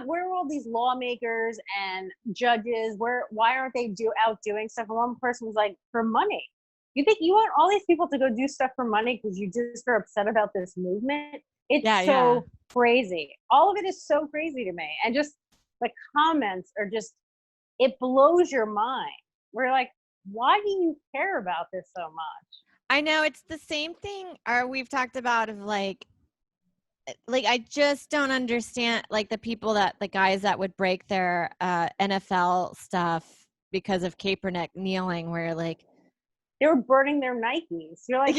where are all these lawmakers and judges? Why aren't they out doing stuff? And one person was like, for money. You think you want all these people to go do stuff for money because you just are upset about this movement? It's so crazy. All of it is so crazy to me. And just the comments are just, it blows your mind. We're like, why do you care about this so much? I know, it's the same thing we've talked about of like I just don't understand like the guys that would break their NFL stuff because of Kaepernick kneeling, where like they were burning their Nikes. You're like,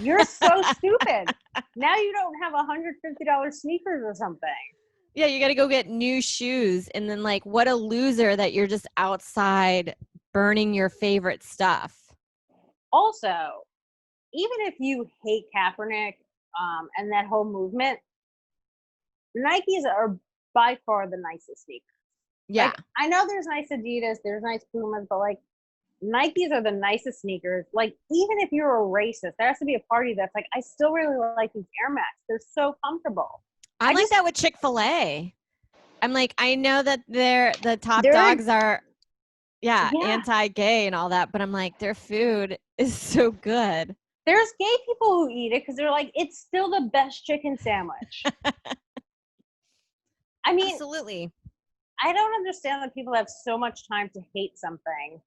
you're so stupid. Now you don't have $150 sneakers or something. Yeah, you got to go get new shoes. And then like, what a loser that you're just outside burning your favorite stuff. Also, even if you hate Kaepernick and that whole movement, Nikes are by far the nicest sneakers. Yeah. Like, I know there's nice Adidas, there's nice Pumas, but like Nikes are the nicest sneakers. Like, even if you're a racist, there has to be a party that's like, I still really like these Air Max. They're so comfortable. I like that with Chick-fil-A. I'm like, I know that the top dogs are anti-gay and all that, but I'm like, their food is so good. There's gay people who eat it because they're like, it's still the best chicken sandwich. I mean, absolutely. I don't understand that people have so much time to hate something.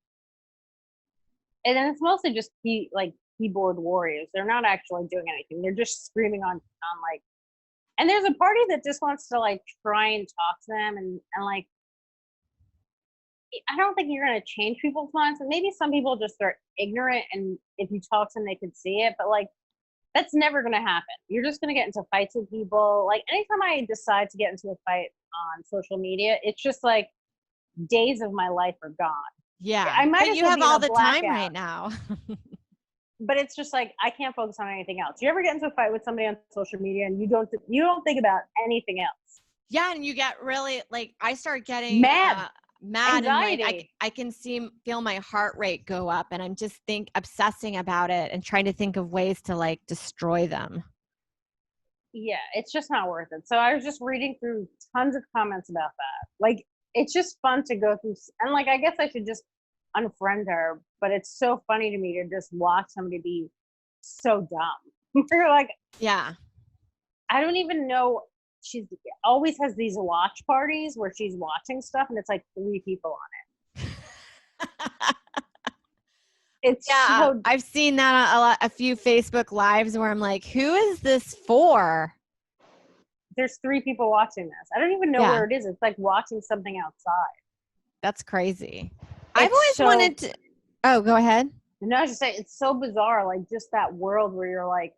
And then it's mostly just keyboard warriors. They're not actually doing anything. They're just screaming on like, and there's a party that just wants to like try and talk to them and like, I don't think you're going to change people's minds. And maybe some people just are ignorant, and if you talk to them, they can see it. But like, that's never going to happen. You're just going to get into fights with people. Like, anytime I decide to get into a fight on social media, it's just like days of my life are gone. Yeah, I might. But you have all the time right now. But it's just like, I can't focus on anything else. You ever get into a fight with somebody on social media and you don't think about anything else? Yeah, and you get really like, I start getting mad. Anxiety. And like I can feel my heart rate go up, and I'm just obsessing about it and trying to think of ways to like destroy them. Yeah, it's just not worth it. So I was just reading through tons of comments about that. Like, it's just fun to go through, and like, I guess I should just unfriend her, but it's so funny to me to just watch somebody be so dumb. You're like, yeah, I don't even know. She always has these watch parties where she's watching stuff, and it's like 3 people on it. It's I've seen that a few Facebook lives where I'm like, who is this for? There's 3 people watching this. I don't even know where it is. It's like watching something outside. That's crazy. I've always wanted to. Oh, go ahead. No, I was just saying, it's so bizarre. Like, just that world where you're like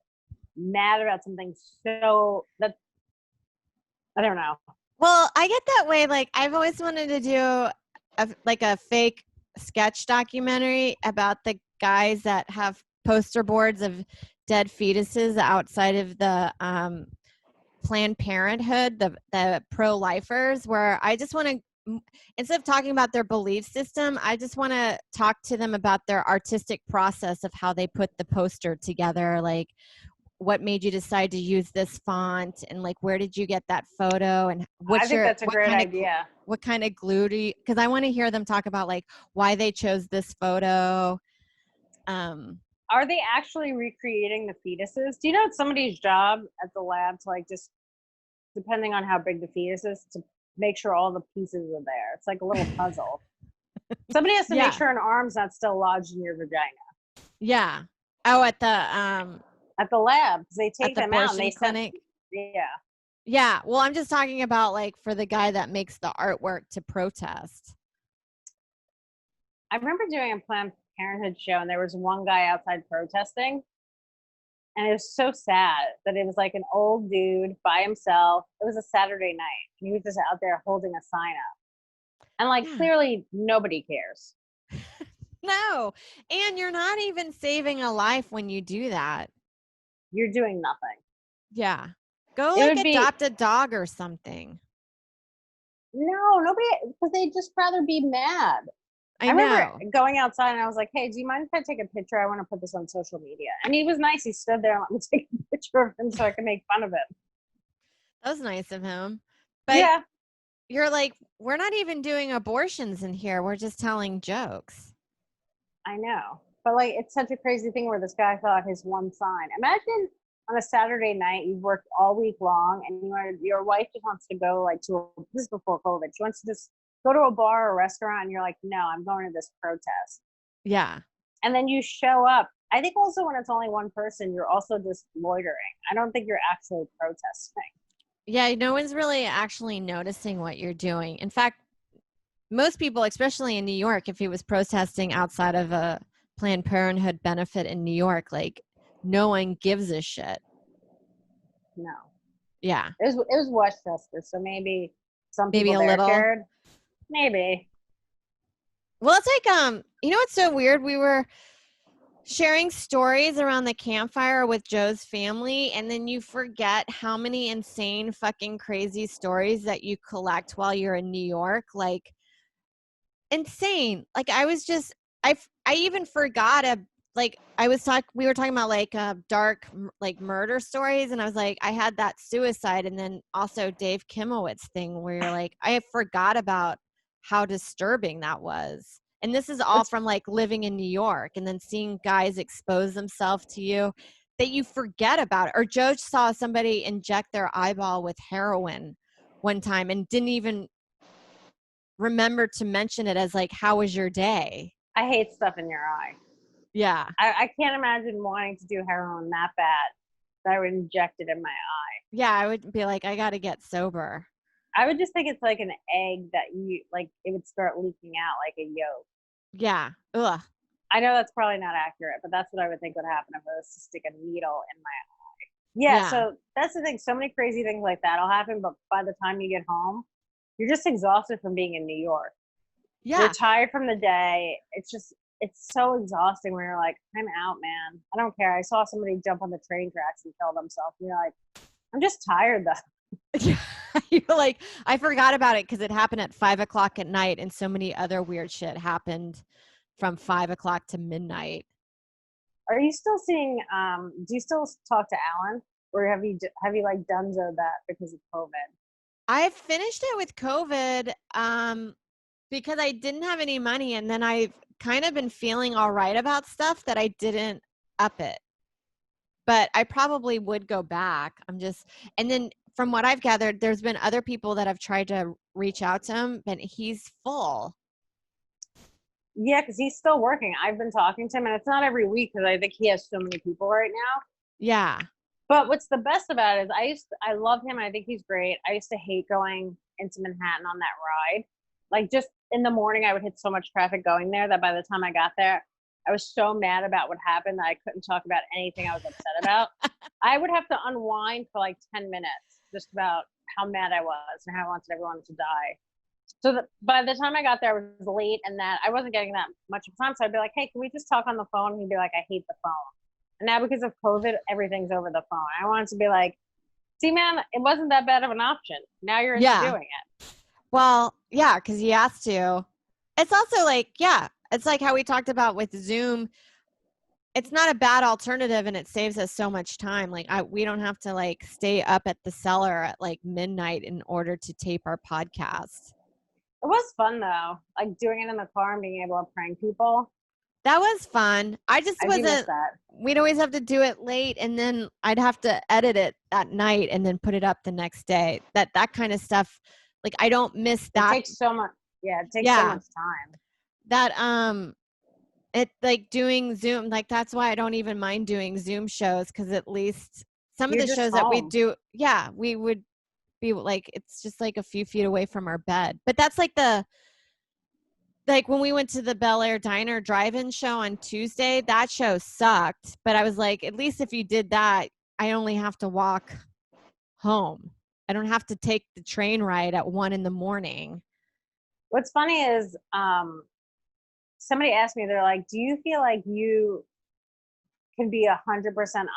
mad about something so that. I don't know. Well, I get that way. Like, I've always wanted to do a fake sketch documentary about the guys that have poster boards of dead fetuses outside of the Planned Parenthood, the pro-lifers, where I just want to, instead of talking about their belief system, I just want to talk to them about their artistic process of how they put the poster together. Like, what made you decide to use this font, and like, where did you get that photo, and I think that's a great idea. What kind of glue do you, because I want to hear them talk about like why they chose this photo. Are they actually recreating the fetuses? Do you know it's somebody's job at the lab to like, just depending on how big the fetus is, to make sure all the pieces are there? It's like a little puzzle. Somebody has to make sure an arm's not still lodged in your vagina. Yeah. Oh, at the lab, because they take them out and they clinic. Yeah. Well, I'm just talking about like for the guy that makes the artwork to protest. I remember doing a Planned Parenthood show, and there was one guy outside protesting, and it was so sad that it was like an old dude by himself. It was a Saturday night, and he was just out there holding a sign up, and like clearly nobody cares. No, and you're not even saving a life when you do that. You're doing nothing. Yeah. Go like adopt a dog or something. No, nobody, because they'd just rather be mad. I remember know. going outside and I was like, hey, do you mind if I take a picture? I want to put this on social media. And he was nice. He stood there and let me take a picture of him so I could make fun of him. That was nice of him. But yeah, you're like, we're not even doing abortions in here. We're just telling jokes. I know. But like, it's such a crazy thing where this guy thought his one sign. Imagine on a Saturday night, you've worked all week long and your wife just wants to go like this is before COVID. She wants to just go to a bar or a restaurant and you're like, no, I'm going to this protest. Yeah. And then you show up. I think also when it's only one person, you're also just loitering. I don't think you're actually protesting. Yeah, no one's really actually noticing what you're doing. In fact, most people, especially in New York, if he was protesting outside of a Planned Parenthood benefit in New York, like no one gives a shit. No. Yeah. It was Westchester, so maybe some Maybe people a there little. cared. Maybe. Well, it's like, you know what's so weird? We were sharing stories around the campfire with Joe's family, and then you forget how many insane fucking crazy stories that you collect while you're in New York. Like, insane. Like, I even forgot we were talking about like dark like murder stories, and I was like, I had that suicide, and then also Dave Kimowitz thing where you're like, I forgot about how disturbing that was. And this is all from like living in New York and then seeing guys expose themselves to you that you forget about it. Or Joe saw somebody inject their eyeball with heroin one time and didn't even remember to mention it as like, how was your day? I hate stuff in your eye. Yeah. I can't imagine wanting to do heroin that bad that I would inject it in my eye. Yeah, I would be like, I got to get sober. I would just think it's like an egg that it would start leaking out like a yolk. Yeah. Ugh. I know that's probably not accurate, but that's what I would think would happen if I was to stick a needle in my eye. Yeah, so that's the thing. So many crazy things like that'll happen, but by the time you get home, you're just exhausted from being in New York. Yeah. You're tired from the day. It's so exhausting when you're like, I'm out, man. I don't care. I saw somebody jump on the train tracks and kill themselves. And you're like, I'm just tired though. You're like, I forgot about it because it happened at 5:00 at night, and so many other weird shit happened from 5:00 to midnight. Are you still seeing? Do you still talk to Alan, or have you like donezoed that because of COVID? I finished it with COVID because I didn't have any money, and then I've kind of been feeling all right about stuff that I didn't up it. But I probably would go back. And then from what I've gathered, there's been other people that have tried to reach out to him, but he's full. Yeah, because he's still working. I've been talking to him, and it's not every week because I think he has so many people right now. Yeah. But what's the best about it is I love him. I think he's great. I used to hate going into Manhattan on that ride. Like just in the morning, I would hit so much traffic going there that by the time I got there, I was so mad about what happened that I couldn't talk about anything I was upset about. I would have to unwind for like 10 minutes just about how mad I was and how I wanted everyone to die. So by the time I got there, I was late and that I wasn't getting that much time. So I'd be like, hey, can we just talk on the phone? And he'd be like, I hate the phone. And now because of COVID, everything's over the phone. I wanted to be like, see, man, it wasn't that bad of an option. Now you're into doing it. Well, yeah, because he has to. It's also like, yeah, it's like how we talked about with Zoom. It's not a bad alternative, and it saves us so much time. Like we don't have to like stay up at the cellar at like midnight in order to tape our podcast. It was fun though, like doing it in the car and being able to prank people. That was fun. I do miss that. We'd always have to do it late, and then I'd have to edit it that night and then put it up the next day. That kind of stuff. Like I don't miss that. It takes so much. Yeah, it takes so much time. That it like doing Zoom, like that's why I don't even mind doing Zoom shows, because at least some of the shows that we do, yeah, we would be like, it's just like a few feet away from our bed. But that's like when we went to the Bel Air Diner drive-in show on Tuesday, that show sucked. But I was like, at least if you did that, I only have to walk home. I don't have to take the train ride at 1 a.m. What's funny is somebody asked me, they're like, do you feel like you can be 100%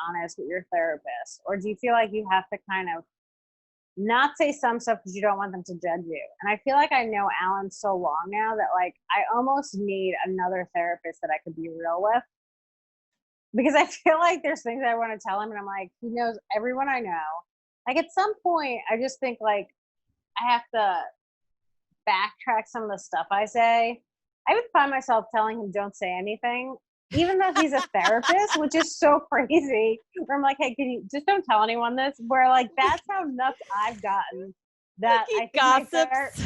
honest with your therapist? Or do you feel like you have to kind of not say some stuff because you don't want them to judge you. And I feel like I know Alan so long now that like I almost need another therapist that I could be real with. Because I feel like there's things I want to tell him and I'm like, he knows everyone I know. Like at some point I just think like I have to backtrack some of the stuff I say. I would find myself telling him don't say anything, even though he's a therapist, which is so crazy. Where I'm like, hey, can you just don't tell anyone this? Where like that's how nuts I've gotten. That like he I think gossips.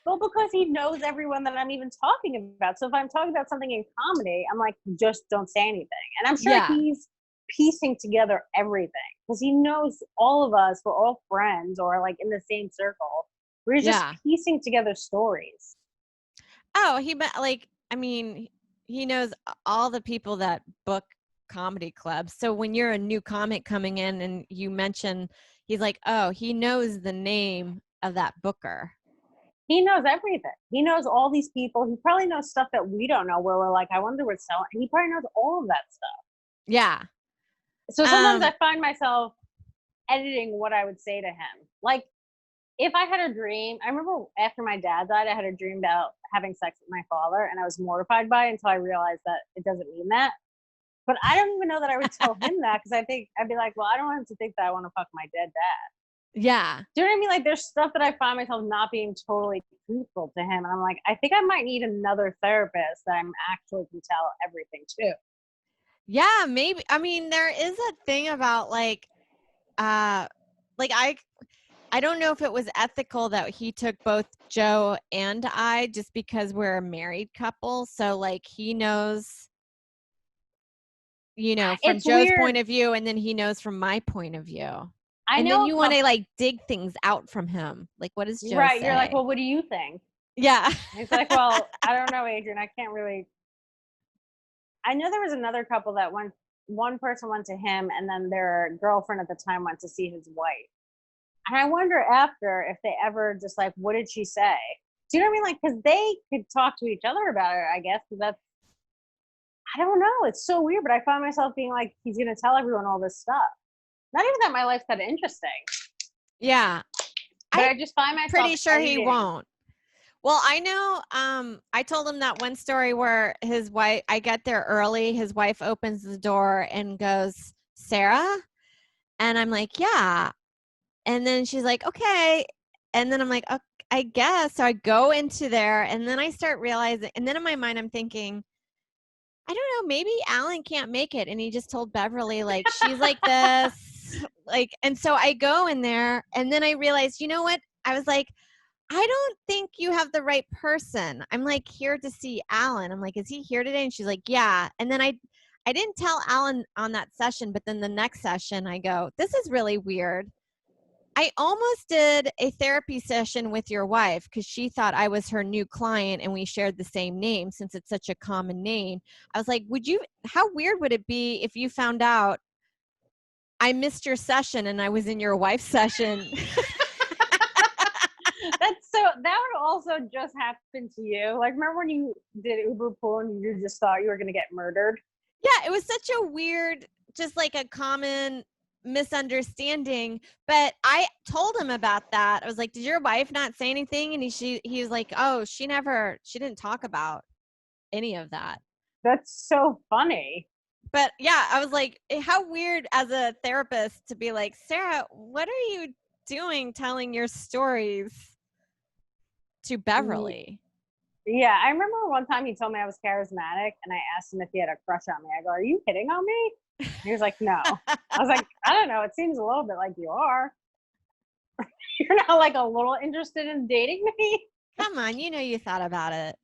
well, because he knows everyone that I'm even talking about. So if I'm talking about something in comedy, I'm like, just don't say anything. And I'm sure he's piecing together everything because he knows all of us. We're all friends or like in the same circle. We're just piecing together stories. Oh, he knows all the people that book comedy clubs. So when you're a new comic coming in and you mention, he's like, oh, he knows the name of that booker. He knows everything. He knows all these people. He probably knows stuff that we don't know where we're like, I wonder what's selling. He probably knows all of that stuff. Yeah. So sometimes I find myself editing what I would say to him. Like, if I had a dream, I remember after my dad died, I had a dream about having sex with my father, and I was mortified by it until I realized that it doesn't mean that. But I don't even know that I would tell him that because I think I'd be like, well, I don't want him to think that I want to fuck my dead dad. Yeah. Do you know what I mean? Like, there's stuff that I find myself not being totally truthful to him, and I'm like, I think I might need another therapist that I'm actually can tell everything to. Yeah, maybe. I mean, there is a thing about like I don't know if it was ethical that he took both Joe and I just because we're a married couple. So like he knows, from it's Joe's weird. point of view, and then he knows from my point of view. I and know then you want to like dig things out from him. Like, what does Joe say? You're like, well, what do you think? Yeah. He's like, well, I don't know, Adrienne. I can't really. I know there was another couple that one person went to him and then their girlfriend at the time went to see his wife. And I wonder after if they ever just like, what did she say? Do you know what I mean? Like, because they could talk to each other about it, I guess. Because I don't know. It's so weird. But I find myself being like, he's going to tell everyone all this stuff. Not even that my life's that interesting. Yeah. But I just find myself pretty sure editing. He won't. Well, I know, I told him that one story where his wife, I get there early, his wife opens the door and goes, Sarah? And I'm like, yeah. And then she's like, okay. And then I'm like, okay, I guess. So I go into there and then I start realizing, and then in my mind, I'm thinking, I don't know, maybe Alan can't make it. And he just told Beverly, like, she's like this, like, and so I go in there and then I realized, you know what? I was like, I don't think you have the right person. I'm like here to see Alan. I'm like, is he here today? And she's like, yeah. And then I didn't tell Alan on that session, but then the next session I go, this is really weird. I almost did a therapy session with your wife because she thought I was her new client and we shared the same name since it's such a common name. I was like, how weird would it be if you found out I missed your session and I was in your wife's session? That would also just happen to you. Like, remember when you did Uber pool and you just thought you were going to get murdered? Yeah, it was such a weird, just like a common misunderstanding. But I told him about that. I was like, did your wife not say anything? And he was like, oh, she didn't talk about any of that. That's so funny. But yeah, I was like, how weird as a therapist to be like, Sarah, what are you doing telling your stories to Beverly? Yeah, I remember one time he told me I was charismatic and I asked him if he had a crush on me. I go, are you hitting on me? And he was like, no. I was like, I don't know. It seems a little bit like you are. You're not like a little interested in dating me? Come on, you thought about it.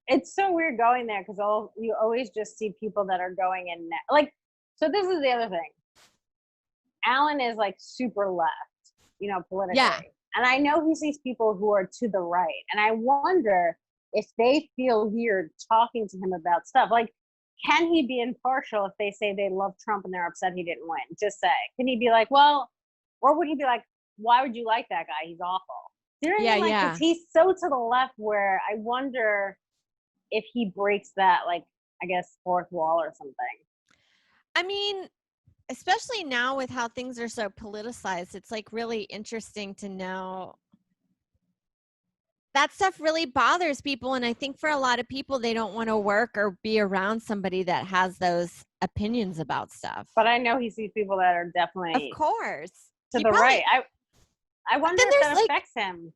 It's so weird going there because you always just see people that are going in like, so this is the other thing. Alan is like super left, politically. Yeah. And I know he sees people who are to the right. And I wonder if they feel weird talking to him about stuff. Like, can he be impartial if they say they love Trump and they're upset he didn't win? Just say. Can he be like, well, or would he be like, why would you like that guy? He's awful. Do you know what I mean? Like, 'cause he's so to the left where I wonder if he breaks that, like, I guess, fourth wall or something. I mean, especially now with how things are so politicized, it's like really interesting to know that stuff really bothers people. And I think for a lot of people, they don't want to work or be around somebody that has those opinions about stuff. But I know he sees people that are definitely, of course, to the right. I wonder if that affects him.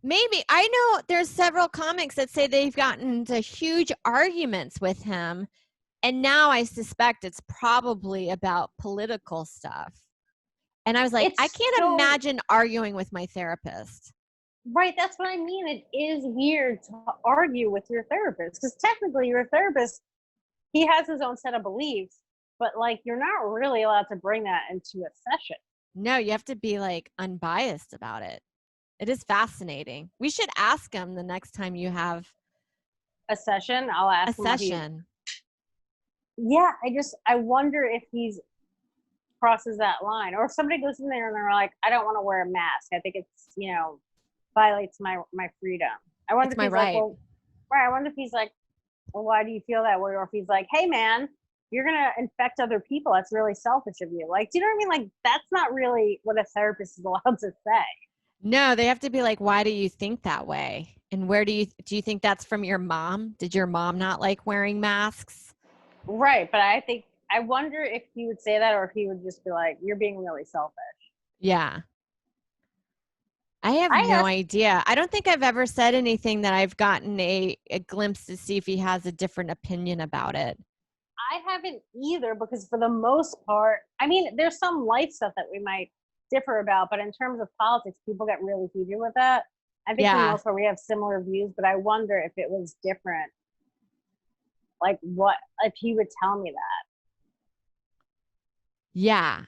Maybe. I know there's several comics that say they've gotten into huge arguments with him. And now I suspect it's probably about political stuff. And I was like, I can't imagine arguing with my therapist. Right, that's what I mean. It is weird to argue with your therapist because technically your therapist, he has his own set of beliefs, but like you're not really allowed to bring that into a session. No, you have to be like unbiased about it. It is fascinating. We should ask him the next time you have a session. I'll ask him. A session. Yeah, I wonder if he's crosses that line, or if somebody goes in there and they're like, I don't want to wear a mask. I think it's, violates my freedom. I wonder if he's right. like, well, right. I wonder if he's like, well, why do you feel that way? Or if he's like, hey man, you're going to infect other people. That's really selfish of you. Like, do you know what I mean? Like, that's not really what a therapist is allowed to say. No, they have to be like, why do you think that way? And where do you think that's from your mom? Did your mom not like wearing masks? Right. But I wonder if he would say that, or if he would just be like, you're being really selfish. Yeah. I have no idea. I don't think I've ever said anything that I've gotten a glimpse to see if he has a different opinion about it. I haven't either, because for the most part, I mean, there's some life stuff that we might differ about, but in terms of politics, people get really heated with that. I think for the most part we have similar views, but I wonder if it was different. Like what, if he would tell me that. Yeah.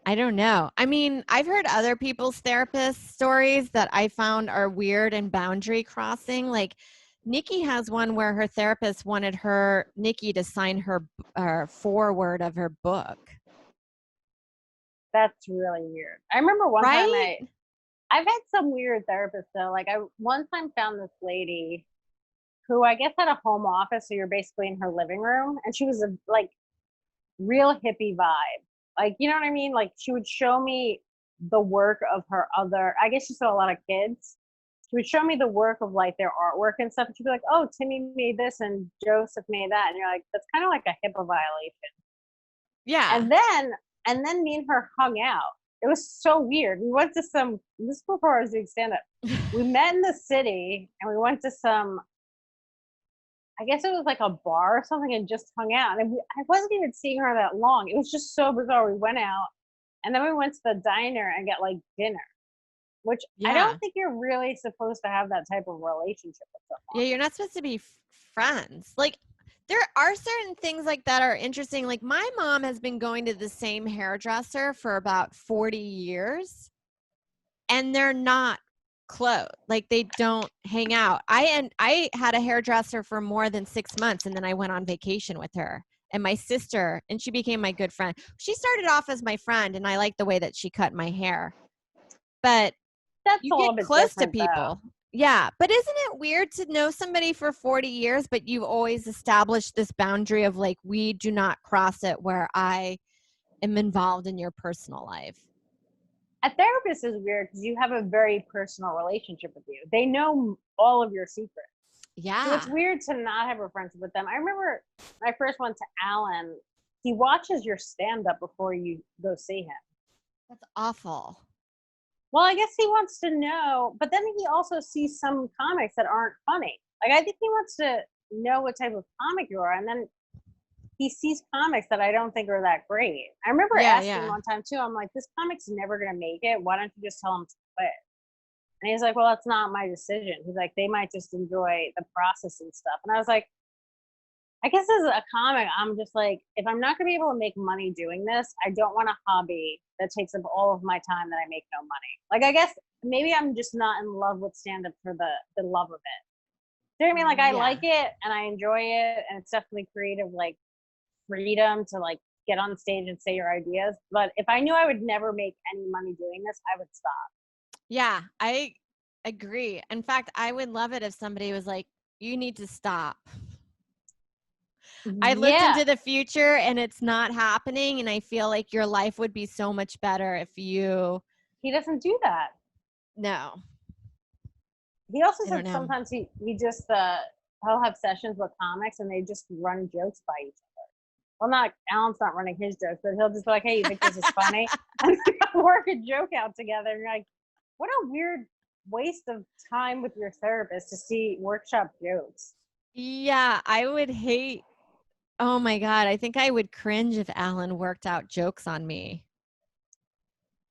I don't know. I mean, I've heard other people's therapist stories that I found are weird and boundary crossing. Like Nikki has one where her therapist wanted Nikki to sign her foreword of her book. That's really weird. I remember one time I've had some weird therapists though. Like I one time found this lady who I guess had a home office. So you're basically in her living room, and she was a like real hippie vibe. Like, you know what I mean? Like she would show me the work of her I guess she saw a lot of kids. She would show me the work of like their artwork and stuff. And she'd be like, oh, Timmy made this and Joseph made that. And you're like, that's kind of like a HIPAA violation. Yeah. And then me and her hung out. It was so weird. We went to this was before I was doing stand-up. We met in the city and we went to I guess it was like a bar or something, and just hung out. And I wasn't even seeing her that long. It was just so bizarre. We went out and then we went to the diner and got like dinner, which I don't think you're really supposed to have that type of relationship with someone. Yeah, you're not supposed to be friends. Like there are certain things like that are interesting. Like my mom has been going to the same hairdresser for about 40 years and they're not close. Like they don't hang out. I had a hairdresser for more than 6 months and then I went on vacation with her and my sister, and she became my good friend. She started off as my friend and I liked the way that she cut my hair. But you get close to people. Though. Yeah. But isn't it weird to know somebody for 40 years, but you've always established this boundary of like, we do not cross it where I am involved in your personal life? A therapist is weird because you have a very personal relationship with you. They know all of your secrets. Yeah. So it's weird to not have a friendship with them. I remember when I first went to Alan, he watches your stand-up before you go see him. That's awful. Well, I guess he wants to know, but then he also sees some comics that aren't funny. Like, I think he wants to know what type of comic you are, and then he sees comics that I don't think are that great. I remember asking one time, too, I'm like, this comic's never going to make it. Why don't you just tell him to quit? And he's like, well, that's not my decision. He's like, they might just enjoy the process and stuff. And I was like, I guess as a comic, I'm just like, if I'm not going to be able to make money doing this, I don't want a hobby that takes up all of my time that I make no money. Like, I guess maybe I'm just not in love with stand-up for the love of it. Do you know what I mean? Like, I like it and I enjoy it, and it's definitely creative, like, freedom to, like, get on stage and say your ideas. But if I knew I would never make any money doing this, I would stop. Yeah, I agree. In fact, I would love it if somebody was like, you need to stop. I looked Yeah. into the future and it's not happening. And I feel like your life would be so much better if you. He doesn't do that. No. He also I don't said know. sometimes he just he'll have sessions with comics and they just run jokes by each other. Well, not Alan's not running his jokes, but he'll just be like, "Hey, you think this is funny?" And they'll work a joke out together. And you're like, what a weird waste of time with your therapist to see workshop jokes. Yeah, I would hate. Oh my God. I think I would cringe if Alan worked out jokes on me.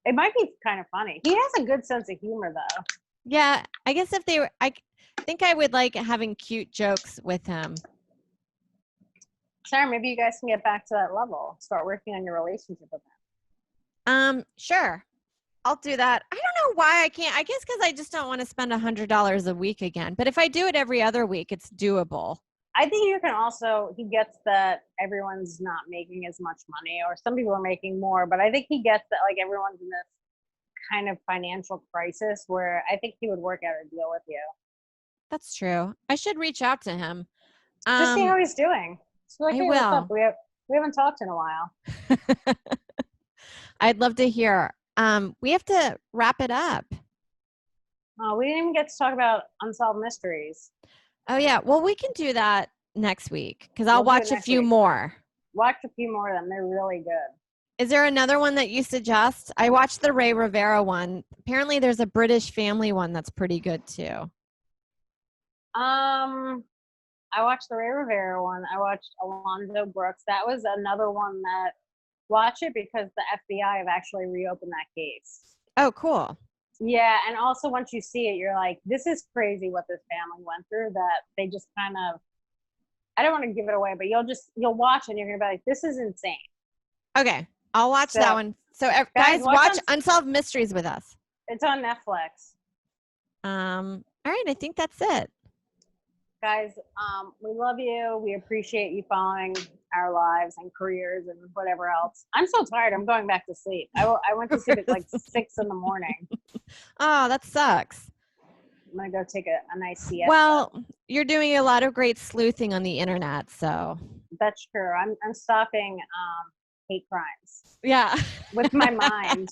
It might be kind of funny. He has a good sense of humor, though. Yeah, I guess if they were, I think I would like having cute jokes with him. Sarah, maybe you guys can get back to that level. Start working on your relationship with him. Sure. I'll do that. I don't know why I can't. I guess because I just don't want to spend $100 a week again. But if I do it every other week, it's doable. I think you can also, he gets that everyone's not making as much money, or some people are making more, but I think he gets that like everyone's in this kind of financial crisis where I think he would work out a deal with you. That's true. I should reach out to him. Just see how he's doing. So like, I hey, will. what's up? We haven't talked in a while. I'd love to hear. We have to wrap it up. Oh, we didn't even get to talk about Unsolved Mysteries. Oh, yeah. Well, we can do that next week because I'll watch a few more. Watch a few more of them. They're really good. Is there another one that you suggest? I watched the Ray Rivera one. Apparently, there's a British family one that's pretty good too. I watched the Ray Rivera one. I watched Alonzo Brooks. That was another one that watch it because the FBI have actually reopened that case. Oh, cool. Yeah, and also once you see it, you're like, this is crazy what this family went through, that they just kind of, I don't want to give it away, but you'll watch it and you're going to be like, this is insane. Okay, I'll watch that one. So guys, watch Unsolved Mysteries with us. It's on Netflix. All right, I think that's it. Guys, we love you. We appreciate you following our lives and careers and whatever else. I'm so tired. I'm going back to sleep. I went to sleep at like 6 in the morning. Oh, that sucks. I'm going to go take a nice siesta. Well, you're doing a lot of great sleuthing on the internet, so. That's true. I'm stopping hate crimes. Yeah. With my mind.